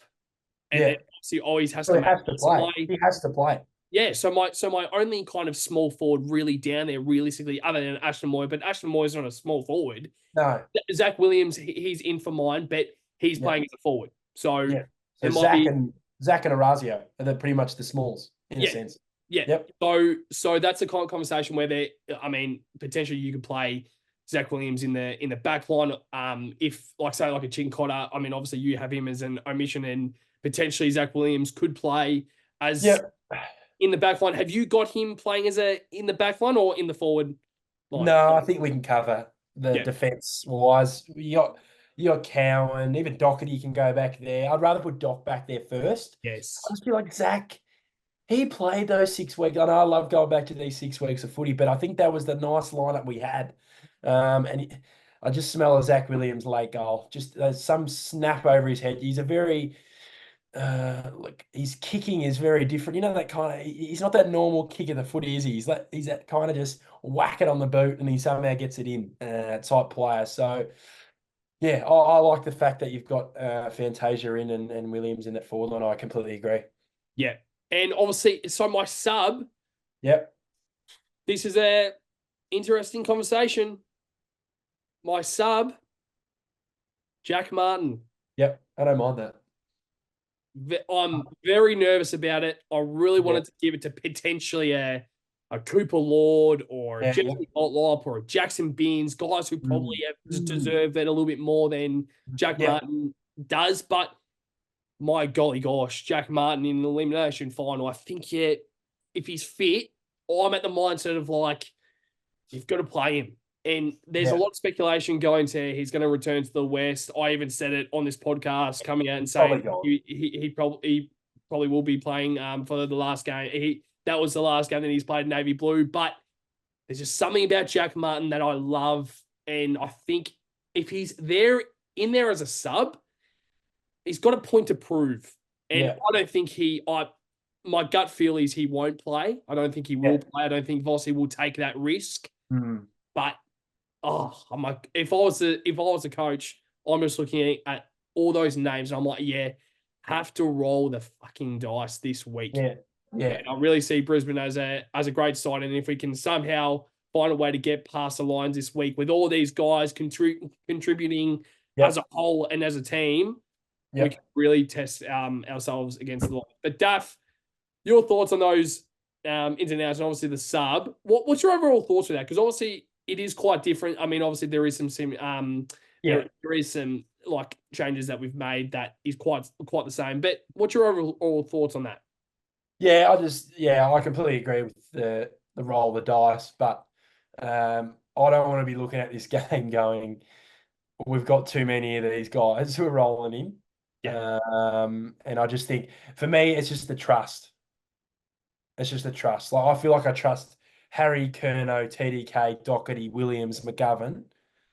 and then obviously always has to play. He has to play. Yeah, so my only kind of small forward really down there, realistically, other than Ashton Moy, but Ashton Moy's not a small forward. No. Zach Williams, he's in for mine, but he's playing as a forward. So, so Zach and Orazio are pretty much the smalls in a sense. Yeah. Yep. So that's a kind of conversation where potentially you could play Zach Williams in the back line. If say a Chin Cotter, obviously you have him as an omission, and potentially Zach Williams could play as in the back line. Have you got him playing in the back line or in the forward line? No, I think we can cover the defense wise. You got Cowan, even Doherty can go back there. I'd rather put Doc back there first. Yes. I just feel like Zach, he played those 6 weeks. I know I love going back to these 6 weeks of footy, but I think that was the nice lineup we had. I just smell a Zach Williams late goal. Just some snap over his head. He's a very look, his kicking is very different. You know, that kind of, he's not that normal kick of the footy, is he? He's that kind of just whack it on the boot and he somehow gets it in type player. So yeah, I like the fact that you've got Fantasia in and Williams in that forward line. I completely agree. Yeah. And obviously, so my sub, Yep. this is a interesting conversation. My sub, Jack Martin. Yep. I don't mind that. I'm very nervous about it. I really wanted to give it to potentially a Cooper Lord or a Jesse Motlop or a Jackson Binns, guys who probably deserve it a little bit more than Jack Martin does. But my golly gosh, Jack Martin in the elimination final, I think, if he's fit, I'm at the mindset of like, you've got to play him. And there's a lot of speculation going to he's going to return to the West. I even said it on this podcast, coming out and saying he probably will be playing for the last game. That was the last game that he's played Navy Blue. But there's just something about Jack Martin that I love, and I think if he's in there as a sub, he's got a point to prove. And I don't think my gut feel is he won't play. I don't think he will play. I don't think Vossi will take that risk. But I'm like, if I was a coach, I'm just looking at all those names and I'm like, have to roll the fucking dice this week. And I really see Brisbane as a great side. And if we can somehow find a way to get past the Lions this week with all these guys contributing as a whole and as a team, we can really test ourselves against the Lions. But Daf, your thoughts on those ins and outs, and obviously the sub. What's your overall thoughts with that? Because obviously it is quite different. I mean, obviously there is there is some like changes that we've made that is quite the same. But what's your overall thoughts on that? I completely agree with the roll of the dice, but I don't want to be looking at this game going, we've got too many of these guys who are rolling in. And I just think, for me, it's just the trust. It's just the trust. Like, I feel like I trust Harry, Curnow, TDK, Doherty, Williams, McGovern,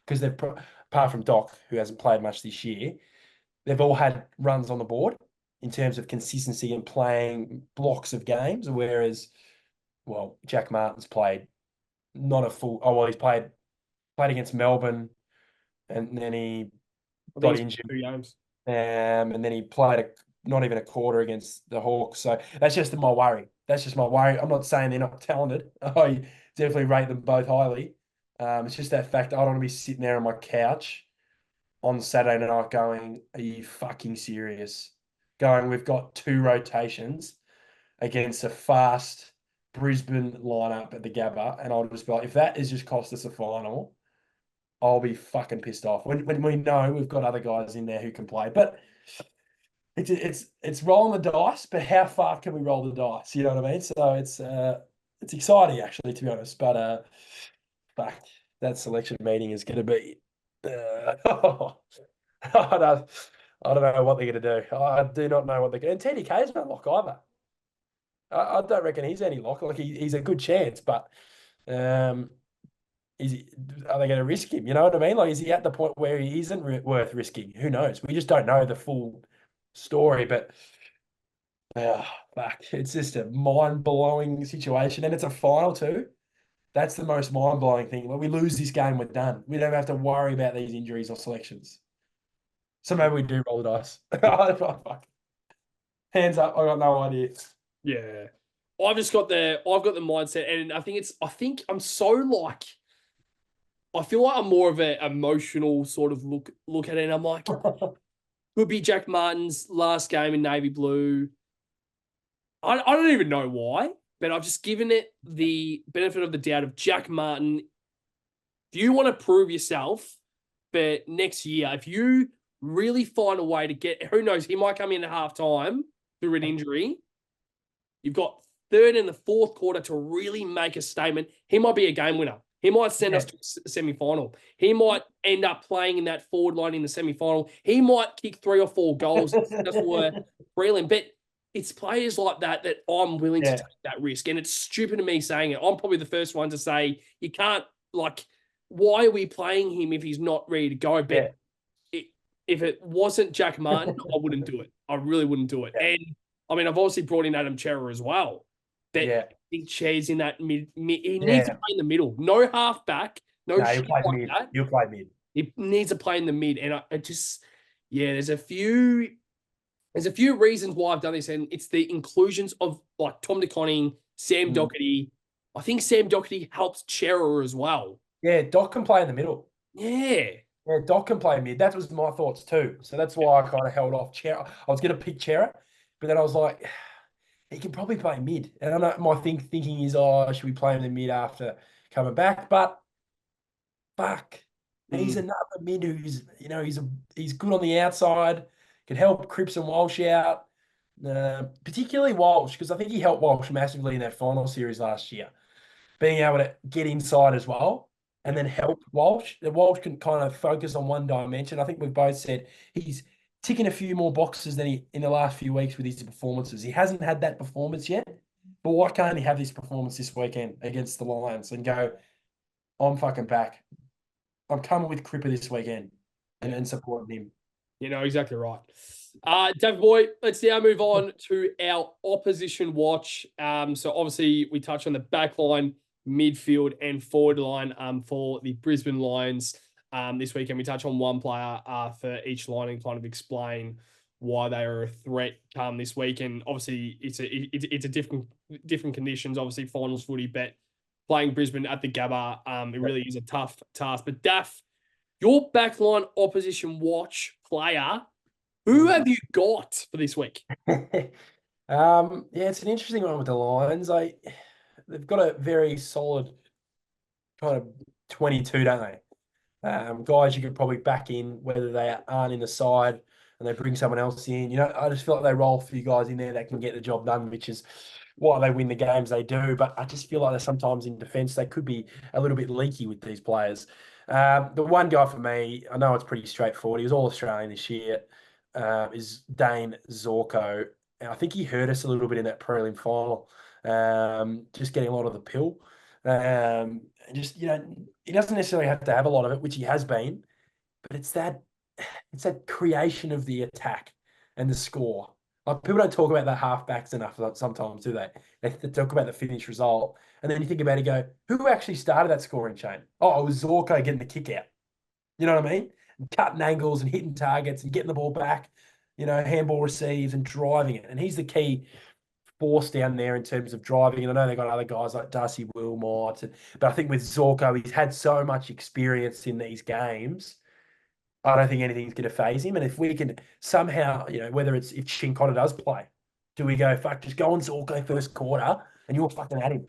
because they've, apart from Doc, who hasn't played much this year, they've all had runs on the board in terms of consistency and playing blocks of games, whereas, well, Jack Martin's played not a full. Oh well, he's played against Melbourne, and then he got injured. 2 games. And then he played not even a quarter against the Hawks. So that's just my worry. I'm not saying they're not talented. I definitely rate them both highly. It's just that fact I don't want to be sitting there on my couch on Saturday night going, are you fucking serious? Going, we've got 2 rotations against a fast Brisbane lineup at the Gabba, and I'll just be like, if that is just cost us a final, I'll be fucking pissed off. When we know we've got other guys in there who can play, but it's rolling the dice. But how far can we roll the dice? You know what I mean? So it's exciting actually, to be honest. But fuck, that selection meeting is going to be. I don't know what they're going to do. I do not know what they're going to do. And TDK is no lock either. I don't reckon he's any lock. Like he's a good chance, but are they going to risk him? You know what I mean? Like, is he at the point where he isn't worth risking? Who knows? We just don't know the full story, but fuck, it's just a mind-blowing situation, and it's a final too. That's the most mind-blowing thing. When we lose this game, we're done. We don't have to worry about these injuries or selections. So maybe we do roll the dice. Fuck. Hands up. I got no idea. Yeah. I've got the mindset, and I think I'm so like, I feel like I'm more of an emotional sort of look at it. And I'm like, could be Jack Martin's last game in Navy Blue. I don't even know why, but I've just given it the benefit of the doubt of Jack Martin. If you want to prove yourself for next year, if you really find a way to get, who knows, he might come in at halftime through an injury. You've got third and the fourth quarter to really make a statement. He might be a game winner. He might send us to a semi-final. He might end up playing in that forward line in the semi-final. He might kick 3 or 4 goals. That's what prelim. But it's players like that that I'm willing to Yeah. take that risk. And it's stupid of me saying it. I'm probably the first one to say you can't, like, why are we playing him if he's not ready to go? But Yeah. if it wasn't Jack Martin, I wouldn't do it. I really wouldn't do it. Yeah. And I mean, I've obviously brought in Adam Chera as well. But Yeah. I think Cher's in that mid. He needs to Yeah. play in the middle. No half back. No No, he'll shit play like mid. that. He'll play mid. He needs to play in the mid. And I just, yeah, there's a few reasons why I've done this, and it's the inclusions of like Tom DeConning, Sam Doherty. I think Sam Doherty helps Chera as well. Yeah, Doc can play in the middle. Yeah. Yeah, Doc can play mid. That was my thoughts too. So that's why I kind of held off Chera. I was going to pick Chera, but then I was like, he can probably play mid. And I know my thinking is, oh, should we play him in the mid after coming back? But fuck, he's another mid who's, he's good on the outside, can help Cripps and Walsh out, particularly Walsh, because I think he helped Walsh massively in that final series last year, being able to get inside as well and then help Walsh. The Walsh can kind of focus on one dimension. I think we've both said he's ticking a few more boxes than he in the last few weeks with his performances. He hasn't had that performance yet, but why can't he have this performance this weekend against the Lions and go, I'm fucking back. I'm coming with Cripper this weekend and supporting him. You know, exactly right. David Boy, let's now move on to our opposition watch. So obviously we touch on the back line, midfield, and forward line for the Brisbane Lions this weekend. We touch on one player for each line and kind of explain why they are a threat this weekend. Obviously, it's a different conditions. Obviously, finals footy, but playing Brisbane at the Gabba, it really is a tough task. But Daff, your backline opposition watch player, who have you got for this week? Yeah, it's an interesting one with the Lions. They've got a very solid kind of 22, don't they? Guys you could probably back in, whether they aren't in the side and they bring someone else in. I just feel like they roll a few guys in there that can get the job done, which is why they win the games they do. But I just feel like that sometimes in defence they could be a little bit leaky with these players. The one guy for me, I know it's pretty straightforward. He was all Australian this year. Is Dane Zorko. And I think he hurt us a little bit in that prelim final. Just getting a lot of the pill. Just he doesn't necessarily have to have a lot of it, which he has been, but it's that creation of the attack and the score. Like people don't talk about the halfbacks enough sometimes, do they? They talk about the finished result, and then you think about it, go, who actually started that scoring chain? Oh, it was Zorko getting the kick out. You know what I mean? And cutting angles and hitting targets and getting the ball back. Handball receives and driving it, and he's the key force down there in terms of driving. And I know they've got other guys like Darcy Wilmot, but I think with Zorko, he's had so much experience in these games. I don't think anything's going to phase him. And if we can somehow, whether it's if Chincotta does play, do we go, fuck, just go on Zorko first quarter and you're fucking at him.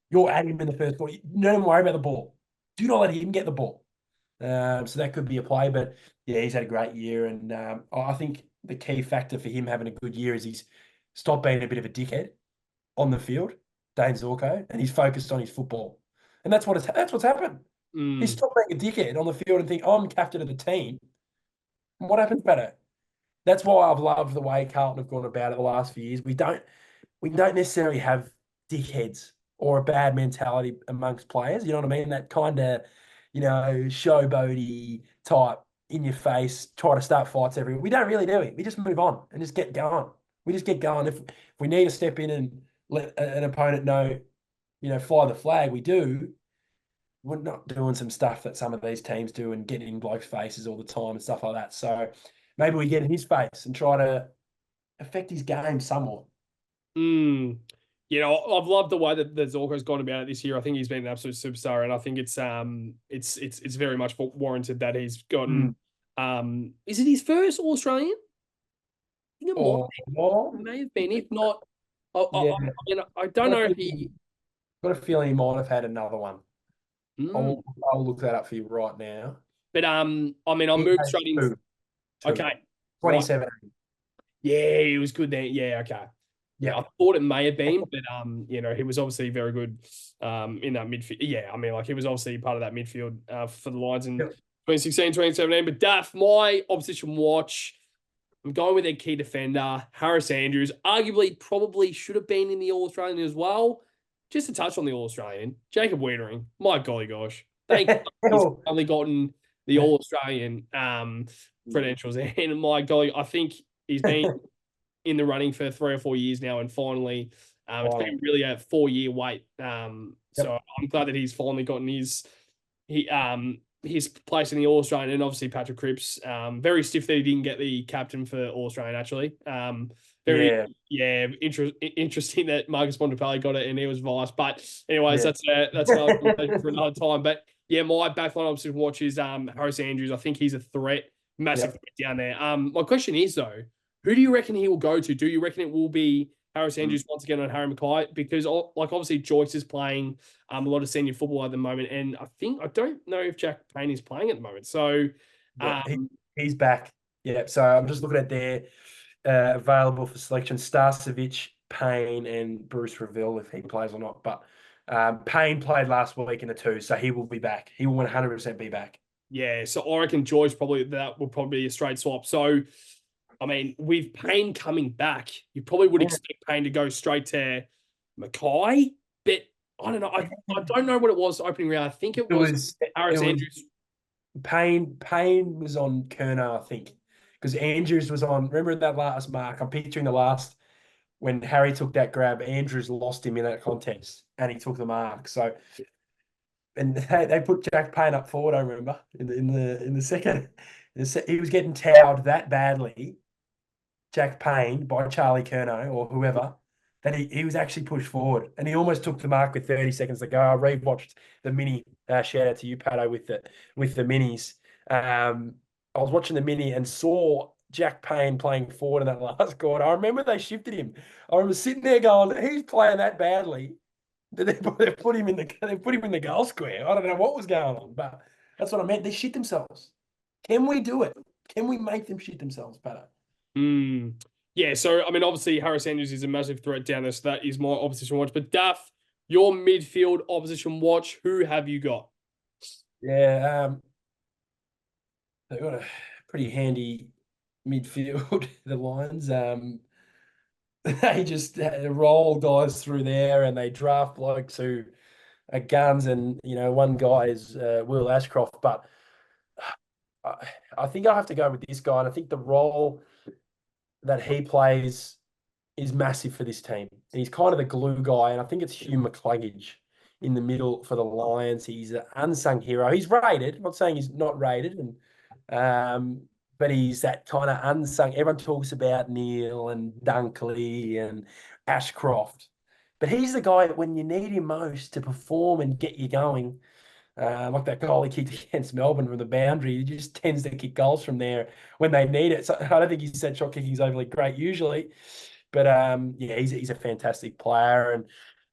You're at him in the first quarter. Don't worry about the ball. Do not let him get the ball. So that could be a play. But yeah, he's had a great year. And I think the key factor for him having a good year is he's stopped being a bit of a dickhead on the field, Dane Zorko, and he's focused on his football. And that's what's happened. He stopped being a dickhead on the field and think, I'm captain of the team. And what happens better? That's why I've loved the way Carlton have gone about it the last few years. We don't necessarily have dickheads or a bad mentality amongst players. You know what I mean? That kind of, showboaty type in your face, try to start fights everywhere. We don't really do it. We just move on and just get going. We just get going. If we need to step in and let an opponent know, fly the flag, we do. We're not doing some stuff that some of these teams do and getting in blokes' faces all the time and stuff like that. So maybe we get in his face and try to affect his game somewhat. I've loved the way that Zorko's gone about it this year. I think he's been an absolute superstar, and I think it's very much warranted that he's gotten. Is it his first All Australian? I think it may have been. If not, I don't know if he. Got a feeling he might have had another one. I'll look that up for you right now. But I'll move straight into. Okay. 27. Right. Yeah, he was good then. Yeah, okay. Yeah, I thought it may have been, but he was obviously very good in that midfield. Yeah, he was obviously part of that midfield for the Lions in 2016, 2017. But Daff, my opposition watch, I'm going with their key defender, Harris Andrews. Arguably, probably should have been in the All-Australian as well. Just to touch on the All-Australian, Jacob Wiedering. My golly gosh. Thank God he's finally gotten the All-Australian credentials. And my golly, I think he's been in the running for 3 or 4 years now, and finally, it's been really a 4-year wait. So I'm glad that he's finally gotten his place in the All Australian, and obviously Patrick Cripps. Very stiff that he didn't get the captain for All Australian. Actually, interesting that Marcus Bontempelli got it and he was vice. But anyways, that's another conversation for another time. But yeah, my backline option watch is Harris Andrews. I think he's a threat, massive threat down there. My question is though, who do you reckon he will go to? Do you reckon it will be Harris Andrews once again on Harry Mackay? Because like obviously Joyce is playing a lot of senior football at the moment, and I don't know if Jack Payne is playing at the moment. So he's back. Yeah. So I'm just looking at their available for selection: Starcevic, Payne, and Bruce Reville if he plays or not. But Payne played last week in the 2, so he will be back. He will 100% be back. Yeah. So I reckon Joyce that will probably be a straight swap. So I mean, with Payne coming back, you probably would expect Payne to go straight to Mackay, but I don't know. I don't know what it was opening round. I think it was Harris Andrews. Payne was on Kerner, I think, because Andrews was on. Remember that last mark? I'm picturing the last when Harry took that grab. Andrews lost him in that contest, and he took the mark. So, and they put Jack Payne up forward. I remember in the second, he was getting towed that badly. Jack Payne by Charlie Curnow or whoever, that he was actually pushed forward and he almost took the mark with 30 seconds to go. I rewatched the mini. Shout out to you, Patto, with the minis. I was watching the mini and saw Jack Payne playing forward in that last quarter. I remember they shifted him. I remember sitting there going, he's playing that badly. They put him in the goal square. I don't know what was going on, but that's what I meant. They shit themselves. Can we do it? Can we make them shit themselves, Patto? Yeah, so I mean, obviously Harris Andrews is a massive threat down there, so that is my opposition watch. But Duff, your midfield opposition watch, who have you got? Yeah, they've got a pretty handy midfield, the Lions. They just roll guys through there and they draft blokes who are guns, and one guy is Will Ashcroft, but I think I have to go with this guy, and I think the role that he plays is massive for this team. He's kind of the glue guy, and I think it's Hugh McCluggage in the middle for the Lions. He's an unsung hero. He's rated. I'm not saying he's not rated, but he's that kind of unsung. Everyone talks about Neil and Dunkley and Ashcroft, but he's the guy when you need him most to perform and get you going. Like that goal he kicked against Melbourne from the boundary. He just tends to kick goals from there when they need it. So I don't think his set shot kicking is overly great usually. But he's a fantastic player,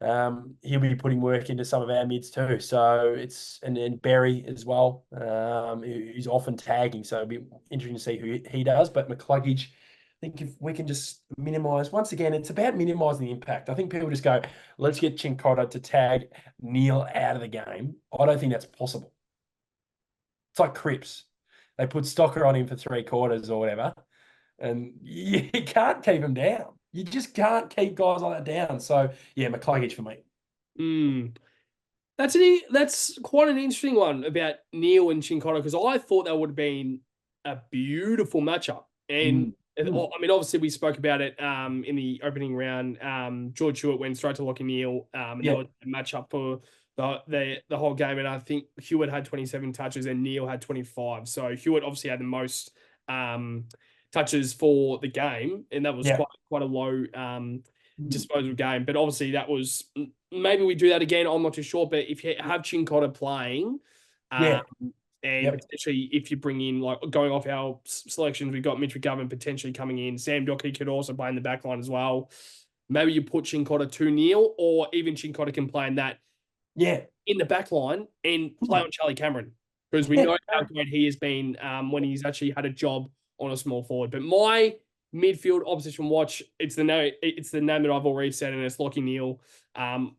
and he'll be putting work into some of our mids too. So and Berry as well, who's often tagging. So it'll be interesting to see who he does. But McCluggage, I think if we can just minimise, once again, it's about minimising the impact. I think people just go, let's get Chincotta to tag Neil out of the game. I don't think that's possible. It's like Cripps. They put Stocker on him for 3 quarters or whatever, and you can't keep him down. You just can't keep guys like that down. So, yeah, McCluggage for me. That's quite an interesting one about Neil and Chincotta, because I thought that would have been a beautiful matchup. And I mean, obviously we spoke about it in the opening round. George Hewitt went straight to Lachie Neale, and that was a matchup for the whole game. And I think Hewitt had 27 touches and Neale had 25. So Hewitt obviously had the most touches for the game, and that was quite a low disposal game. But obviously that was, maybe we do that again. I'm not too sure. But if you have Chincotta playing, and potentially if you bring in, like, going off our selections, we've got Mitch McGovern potentially coming in. Sam Doherty could also play in the back line as well. Maybe you put Chincotta to Neil, or even Chincotta can play in that in the back line and play on Charlie Cameron, because we know how great he has been when he's actually had a job on a small forward. But my midfield opposition watch, it's the name that I've already said, and it's Lachie Neale. I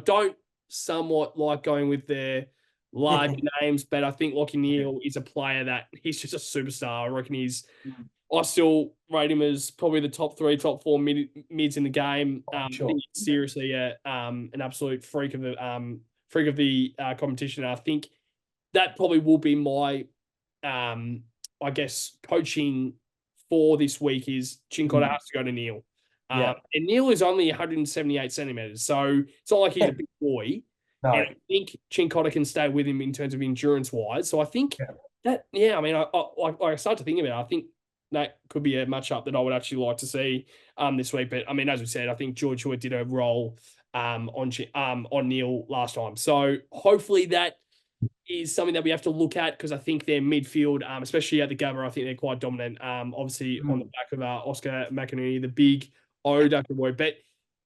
don't somewhat like going with the large names, but I think Lachie Neale is a player that he's just a superstar. I reckon I still rate him as probably the top three, top four mids in the game. I Sure. think he's seriously an absolute freak of the competition. And I think that probably will be my, I guess, coaching for this week is Chincotta has to go to Neale. Yeah. And Neale is only 178 centimeters, so it's not like he's a big boy. No. And I think Chincotta can stay with him in terms of endurance wise. So I think that, I mean, I start to think about it. I think that could be a matchup that I would actually like to see this week. But I mean, as we said, I think George Hewitt did a role on Neale last time. So hopefully that is something that we have to look at because I think their midfield, especially at the Gabba, I think they're quite dominant. Obviously on the back of Oscar McInerney, the big Dr. Boy. But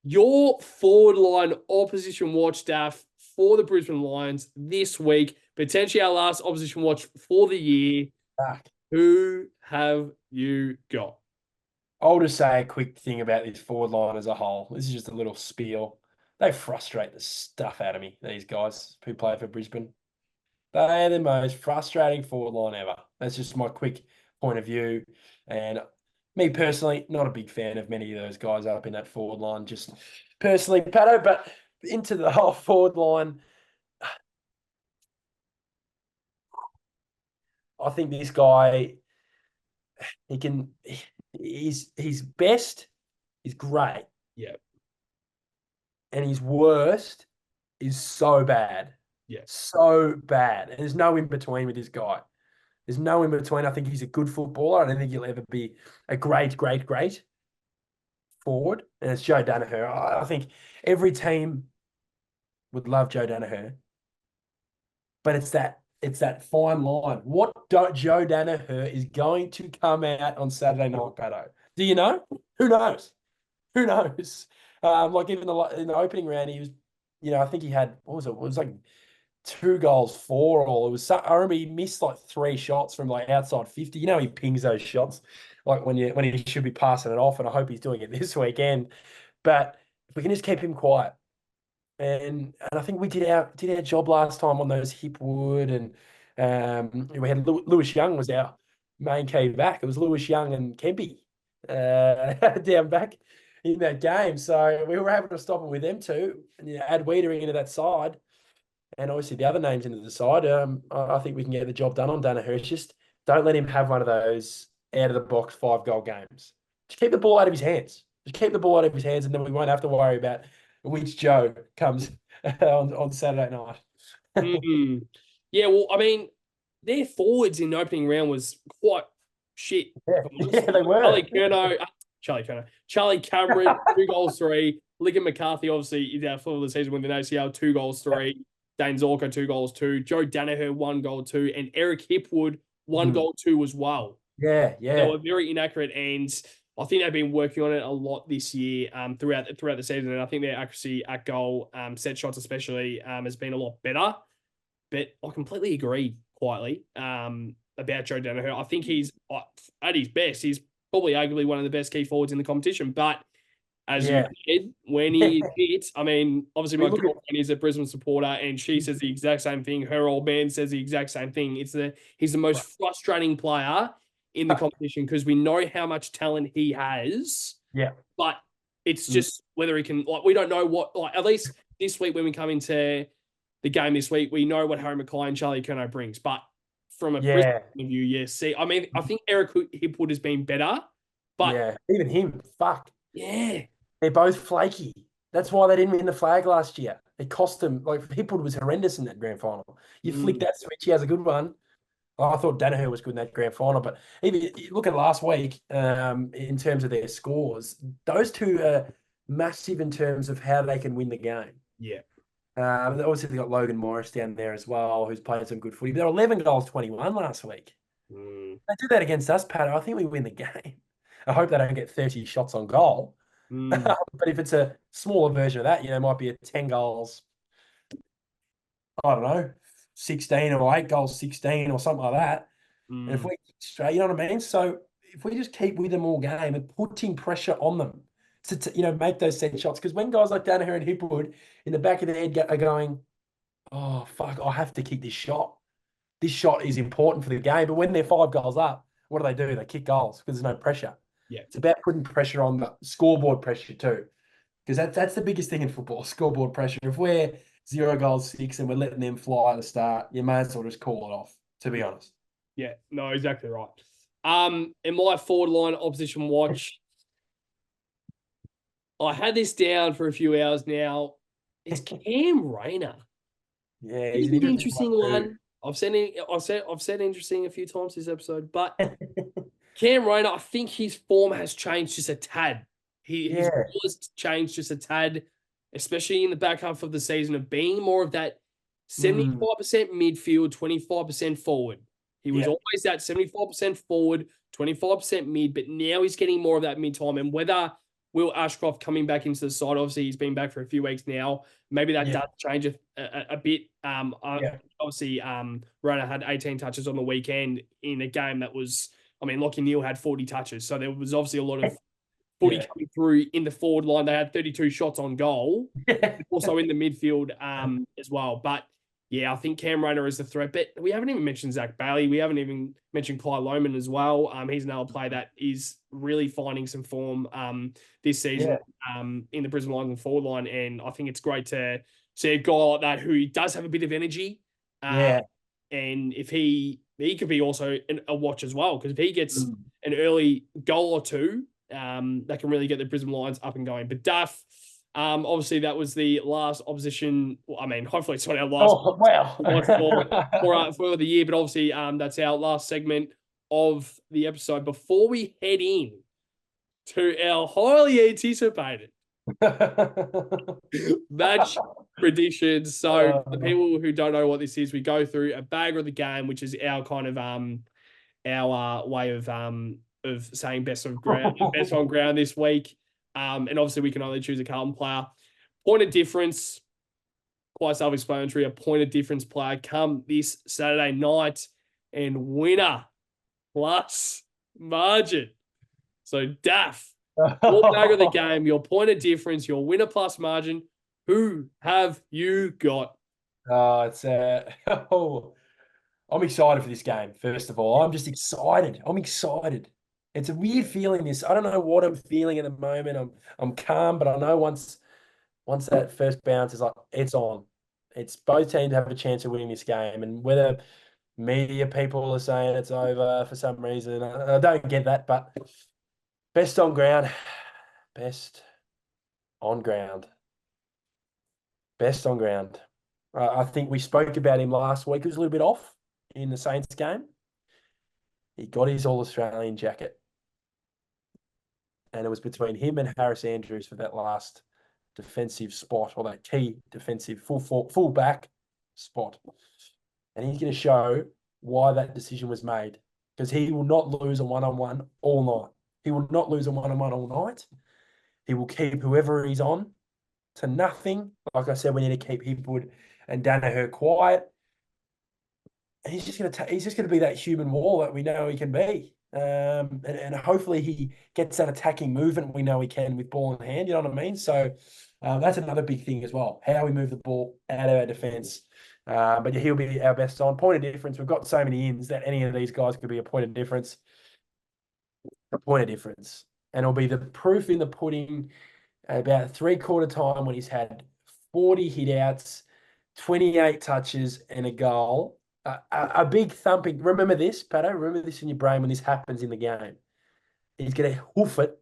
your forward line opposition watch, Daff, for the Brisbane Lions this week, potentially our last opposition watch for the year. Who have you got? I'll just say a quick thing about this forward line as a whole. This is just a little spiel. They frustrate the stuff out of me, these guys who play for Brisbane. They're the most frustrating forward line ever. That's just my quick point of view. And me personally, not a big fan of many of those guys up in that forward line, just personally, Patto, but into the whole forward line, I think this guy, his best is great. Yeah. And his worst is so bad. Yeah. So bad. And there's no in between with this guy. There's no in between. I think he's a good footballer. I don't think he'll ever be a great forward. And it's Joe Danaher. I think every team would love Joe Danaher. But it's that fine line. What Joe Danaher is going to come out on Saturday night, Patto? Do you know? Who knows? Who knows? Like even in the opening round, he was, I think he had, what was it? It was like 2 goals, 4 all. It was. I remember he missed like 3 shots from like outside 50. He pings those shots like when he should be passing it off. And I hope he's doing it this weekend. But if we can just keep him quiet, and I think we did our job last time on those Hipwood, and we had Lewis Young was our main key back. It was Lewis Young and Kempy down back in that game. So we were able to stop him with them two and add Wiedering into that side. And obviously the other names into the side. I think we can get the job done on Danaher. It's just don't let him have one of those out of the box 5-goal games. Just keep the ball out of his hands. Just keep the ball out of his hands, and then we won't have to worry about which Joe comes on Saturday night. Mm-hmm. Yeah, well, I mean, their forwards in the opening round was quite shit. Yeah, they were. Charlie Cameron, 2 goals, 3. Ligon McCarthy, obviously, is our full of the season with the ACL, 2 goals, 3. Dane Zorko, 2 goals, 2. Joe Danaher, 1 goal, 2. And Eric Hipwood, 1 goal, 2 as well. Yeah. They were very inaccurate, and I think they've been working on it a lot this year throughout the season. And I think their accuracy at goal, set shots especially, has been a lot better. But I completely agree quietly about Joe Danaher. I think he's, at his best, he's probably arguably one of the best key forwards in the competition. But as you said, when he hits, I mean, obviously my girlfriend is a Brisbane supporter and she says the exact same thing. Her old man says the exact same thing. He's the most frustrating player in the competition because we know how much talent he has. Yeah. But it's just whether he can, we don't know at least this week when we come into the game this week, we know what Harry Mackay and Charlie Curnow brings. But from a Brisbane point of view, I think Eric Hipwood has been better. But even him, fuck. Yeah. They're both flaky. That's why they didn't win the flag last year. It cost them. Like, Hipwood was horrendous in that grand final. You flick that switch, he has a good one. I thought Danaher was good in that grand final, but even look at last week in terms of their scores. Those two are massive in terms of how they can win the game. Yeah. Obviously, they got Logan Morris down there as well, who's played some good footy. They're 11 goals, 21 last week. They do that against us, Pat. I think we win the game. I hope they don't get 30 shots on goal. But if it's a smaller version of that, it might be a 10 goals, I don't know, 16 or 8 goals, 16 or something like that. And if we straight, you know what I mean? So if we just keep with them all game and putting pressure on them to make those set shots, because when guys like Danaher and Hipwood in the back of their head are going, oh, fuck, I have to kick this shot. This shot is important for the game. But when they're 5 goals up, what do? They kick goals because there's no pressure. Yeah. It's about putting pressure on the scoreboard pressure too. Because that's the biggest thing in football, scoreboard pressure. If we're 0 goals 6 and we're letting them fly at the start, you may as well just call it off, to be honest. Yeah, no, exactly right. In my forward line opposition watch, I had this down for a few hours now. It's Cam Rayner. Yeah, He's he's an an interesting interesting one too. one. I've said interesting a few times this episode, but Cam Rayner, I think his form has changed just a tad. His Yeah. ball has changed just a tad, especially in the back half of the season of being more of that Mm, 75% midfield, 25% forward. He was yeah. always that 75% forward, 25% mid, but now he's getting more of that mid time. And whether Will Ashcroft coming back into the side, obviously he's been back for a few weeks now. Maybe that Yeah. does change a bit. Yeah. Obviously, Rona had 18 touches on the weekend in a game that was, I mean, Lockie Neal had 40 touches. So there was obviously a lot of footy Yeah. coming through in the forward line. They had 32 shots on goal, also in the midfield as well. But yeah, I think Cam Rayner is the threat. But we haven't even mentioned Zach Bailey. We haven't even mentioned Clyde Loman as well. He's another player that is really finding some form this season in the Brisbane Lions and forward line. And I think it's great to see a guy like that who does have a bit of energy. Yeah. And if he could be also a watch as well, because if he gets Mm. an early goal or two, that can really get the Brisbane Lions up and going. But Duff, obviously that was the last opposition. Well, I mean, hopefully it's not our last Oh, wow. watch for the year, but obviously that's our last segment of the episode before we head in to our highly anticipated match predictions. So the people who don't know what this is, we go through a bagger of the game, which is our kind of our way of saying best on ground this week. And obviously we can only choose a Carlton player. Point of difference, quite self-explanatory. A point of difference player come this Saturday night, and winner plus margin. So Daff, your bag of the game, your point of difference, your winner plus margin. Who have you got? Oh, it's oh, I'm excited for this game. First of all, I'm just excited. I'm excited. It's a weird feeling. I don't know what I'm feeling at the moment. I'm calm, but I know once that first bounce is like it's on. It's both teams have a chance of winning this game, and whether media people are saying it's over for some reason, I don't get that. But best on ground, best on ground, best on ground. I think we spoke about him last week. He was a little bit off in the Saints game. He got his All-Australian jacket. And it was between him and Harris Andrews for that last defensive spot, or that key defensive full back spot. And he's going to show why that decision was made, because he will not lose a one-on-one all night. He will not lose a one-on-one all night. He will keep whoever he's on to nothing. Like I said, we need to keep Hipwood and Danaher quiet. He's just going to be that human wall that we know he can be. And hopefully he gets that attacking movement we know he can with ball in hand. You know what I mean? So that's another big thing as well. How we move the ball out of our defence. But he'll be our best on. Point of difference. We've got so many ins that any of these guys could be a point of difference. A point of difference. And it'll be the proof in the pudding about 3/4 time when he's had 40 hit-outs, 28 touches and a goal. A big thumping. Remember this, Patto? Remember this in your brain when this happens in the game. He's going to hoof it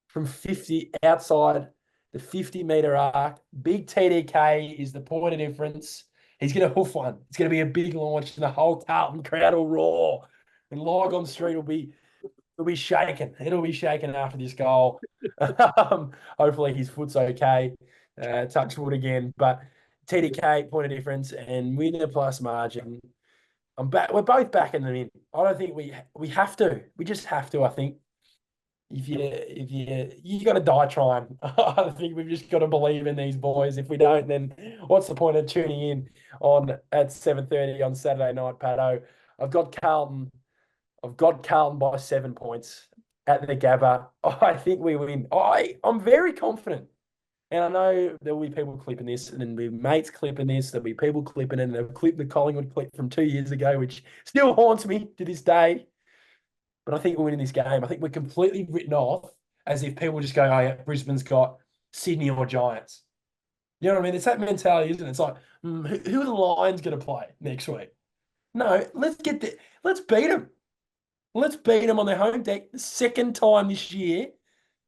from 50 outside the 50-metre arc. Big TDK is the point of difference. He's going to hoof one. It's going to be a big launch, and the whole Carlton crowd will roar. And Lygon Street will be shaken. It'll be shaken after this goal. Hopefully his foot's okay. Touch wood again. But TDK, point of difference, and winner plus margin. I'm back. We're both backing them in. I don't think we have to. We just have to. I think if you got to die trying. I think we've just got to believe in these boys. If we don't, then what's the point of tuning in on at 7:30 on Saturday night, Patto? I've got Carlton by 7 points at the Gabba. I think we win. I'm very confident. And I know there will be people clipping this, and then there'll be mates clipping this. There'll be people clipping it, and they'll clip the Collingwood clip from 2 years ago, which still haunts me to this day. But I think we're winning this game. I think we're completely written off as if people just go, oh, yeah, Brisbane's got Sydney or Giants. You know what I mean? It's that mentality, isn't it? It's like, who are the Lions going to play next week? No, let's beat them. Let's beat them on their home deck the second time this year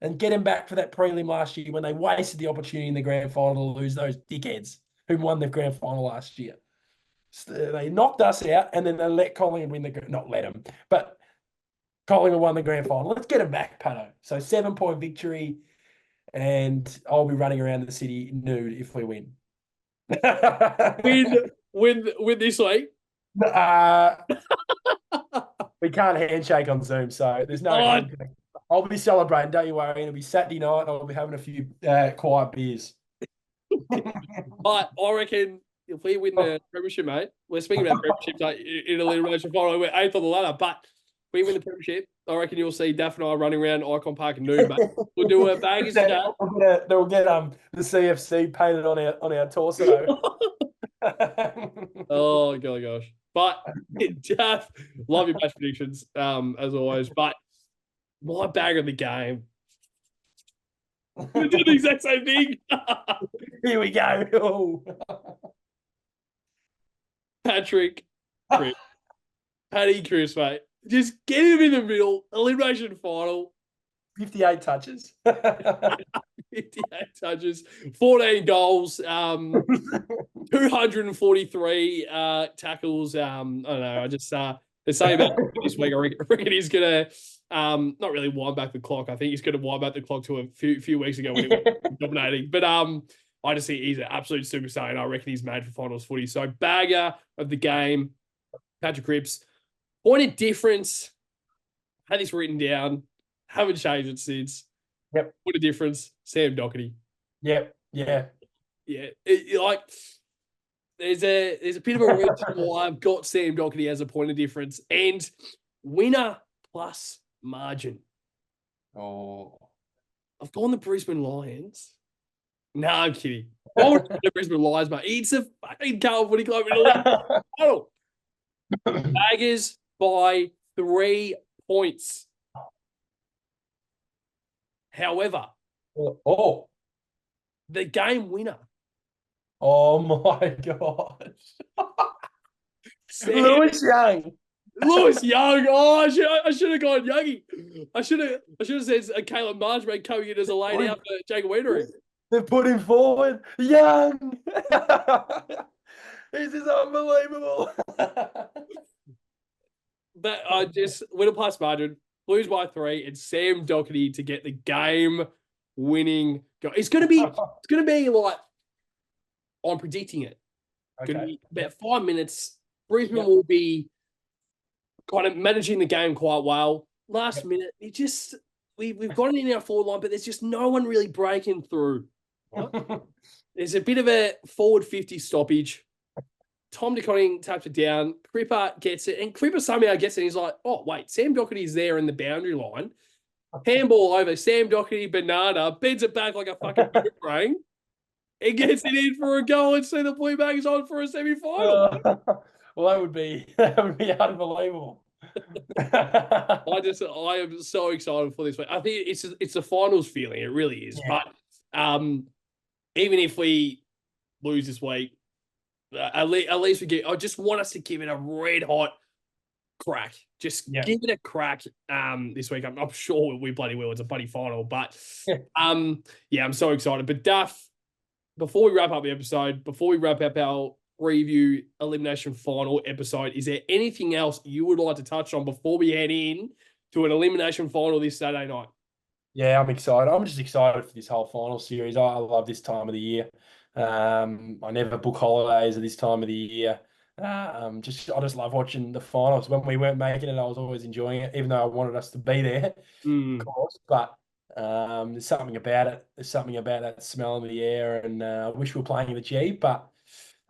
and get them back for that prelim last year when they wasted the opportunity in the grand final to lose those dickheads who won the grand final last year. So they knocked us out and then they let Collingwood win not let them, but Collingwood won the grand final. Let's get them back, Patto. So 7-point victory, and I'll be running around the city nude if we win. Win this week. We can't handshake on Zoom, so there's no handshake. I'll be celebrating, don't you worry. It'll be Saturday night. I'll be having a few quiet beers. But I reckon if we win the premiership, mate, we're speaking about premierships like, in elimination final. We're 8th on the ladder, but if we win the premiership, I reckon you'll see Daff and I running around Icon Park and nude, mate. We'll do a baggers today. They'll get the CFC painted on our torso. Oh gosh. But Daff, love your match predictions, as always. But my bag of the game. We did the exact same thing. Here we go. Oh. Patrick, Chris. Paddy, Chris, mate. Just get him in the middle. Elimination final. 58 touches. 58 touches. 14 goals. 243 tackles. I don't know. I just they're saying about this week. I reckon he's gonna not really wind back the clock. I think he's gonna wind back the clock to a few weeks ago when he was dominating. But I just think he's an absolute superstar, and I reckon he's made for finals footy. So bagger of the game, Patrick Cripps. Point of difference. Had this written down. Haven't changed it since. Yep. Point of difference. Sam Doherty. Yep. Yeah. Yeah. There's a bit of a reason why I've got Sam Doherty as a point of difference and winner plus margin. Oh. I've gone the Brisbane Lions. No, I'm kidding. I would the Brisbane Lions, mate. It's a fucking Carlton footy club in the league. Baggers by 3 points. However, the game winner. Oh my gosh. Lewis Young. Oh, I should have gone Youngie. I should have said Caleb Marchbank coming in as a lane out for Jacob Wiedering. They've put him forward. Young. This is unbelievable. But I just winner plus margin, Blues by 3, and Sam Doherty to get the game-winning goal. It's gonna be like I'm predicting it. Okay. Gonna be about 5 minutes. Brisbane will be kind of managing the game quite well. Last minute, we've got it in our forward line, but there's just no one really breaking through. Right? There's a bit of a forward 50 stoppage. Tom DeConning taps it down. Cripper gets it, and Cripper somehow gets it. And he's like, oh, wait, Sam Doherty's there in the boundary line. Handball over. Sam Doherty, banana, bends it back like a fucking boomerang. It gets it in for a goal and see the Blue Bags on for a semi-final. Well, that would be unbelievable. I am so excited for this one. I think it's a finals feeling. It really is. Yeah. But even if we lose this week, at least we get. I just want us to give it a red hot crack. Just give it a crack. This week, I'm sure we bloody will. It's a bloody final, but I'm so excited. But Duff, before we wrap up the episode, before we wrap up our preview elimination final episode, is there anything else you would like to touch on before we head in to an elimination final this Saturday night? Yeah, I'm excited. I'm just excited for this whole final series. I love this time of the year. I never book holidays at this time of the year. I just love watching the finals. When we weren't making it, I was always enjoying it, even though I wanted us to be there, of course. But there's something about it. There's something about that smell in the air, and I wish we were playing in the G. But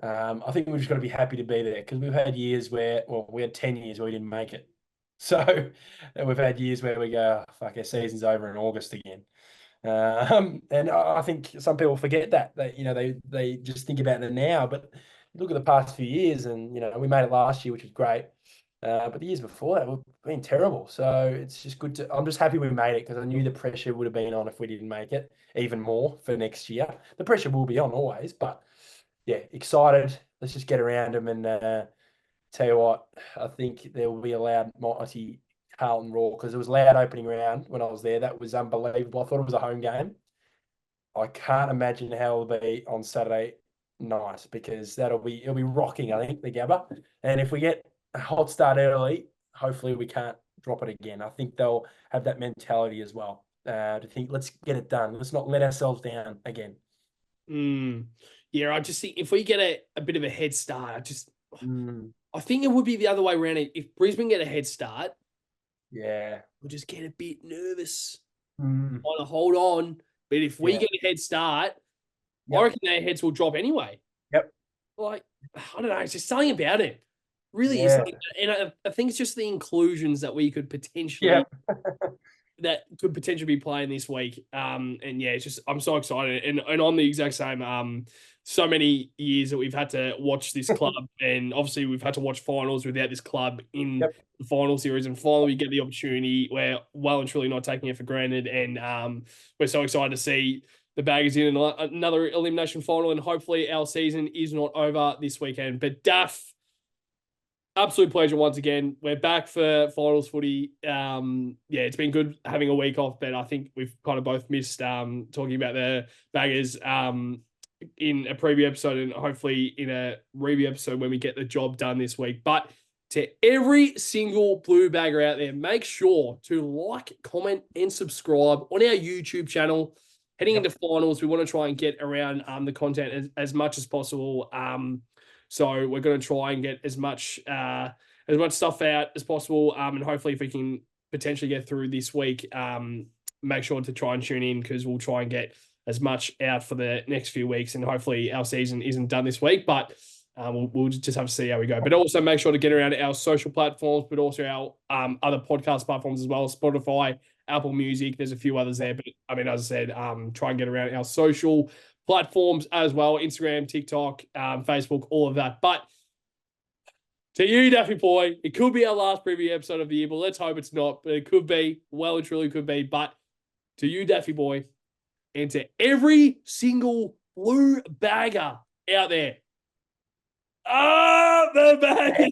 I think we've just got to be happy to be there because we've had years we had 10 years where we didn't make it. So we've had years where we go, fuck, our season's over in August again. And I think some people forget that they just think about it now, but look at the past few years, and we made it last year, which was great. But the years before that, we've been terrible. So it's just good to. I'm just happy we made it because I knew the pressure would have been on if we didn't make it. Even more for next year. The pressure will be on always, but yeah, excited. Let's just get around them and tell you what. I think there will be a loud mighty Carlton roar because it was loud opening round when I was there. That was unbelievable. I thought it was a home game. I can't imagine how it'll be on Saturday night because it'll be rocking, I think, the Gabba. And if we get a hot start early, hopefully we can't drop it again. I think they'll have that mentality as well to think, let's get it done. Let's not let ourselves down again. Yeah, I just think if we get a bit of a head start, Mm, I think it would be the other way around. If Brisbane get a head start, yeah. we'll just get a bit nervous, Mm, want to hold on. But if we yeah. get a head start, I Yep. reckon their heads will drop anyway. Yep. Like, I don't know, it's just something about it. Really is. Yeah. And I think it's just the inclusions that we could potentially Yep. be playing this week. And yeah, it's just I'm so excited. And I'm the exact same. So many years that we've had to watch this club, and obviously we've had to watch finals without this club in Yep. the final series, and finally we get the opportunity. We're well and truly not taking it for granted, and we're so excited to see the Baggers in another elimination final, and hopefully our season is not over this weekend. But Daff, absolute pleasure once again. We're back for finals footy. Yeah, it's been good having a week off, but I think we've kind of both missed talking about the Baggers in a preview episode and hopefully in a review episode when we get the job done this week. But to every single blue bagger out there, make sure to like, comment, and subscribe on our YouTube channel. Heading Yep. into finals, we want to try and get around the content as much as possible. So we're going to try and get as much stuff out as possible. And hopefully if we can potentially get through this week, make sure to try and tune in because we'll try and get as much out for the next few weeks. And hopefully our season isn't done this week, but we'll just have to see how we go. But also make sure to get around our social platforms, but also our other podcast platforms as well, Spotify, Apple Music. There's a few others there. But I mean, as I said, try and get around our social platforms as well, Instagram, TikTok, Facebook, all of that. But to you, Daffy boy, it could be our last preview episode of the year, but let's hope it's not. But it could be, well and truly could be. But to you, Daffy boy, and to every single blue bagger out there, the bag.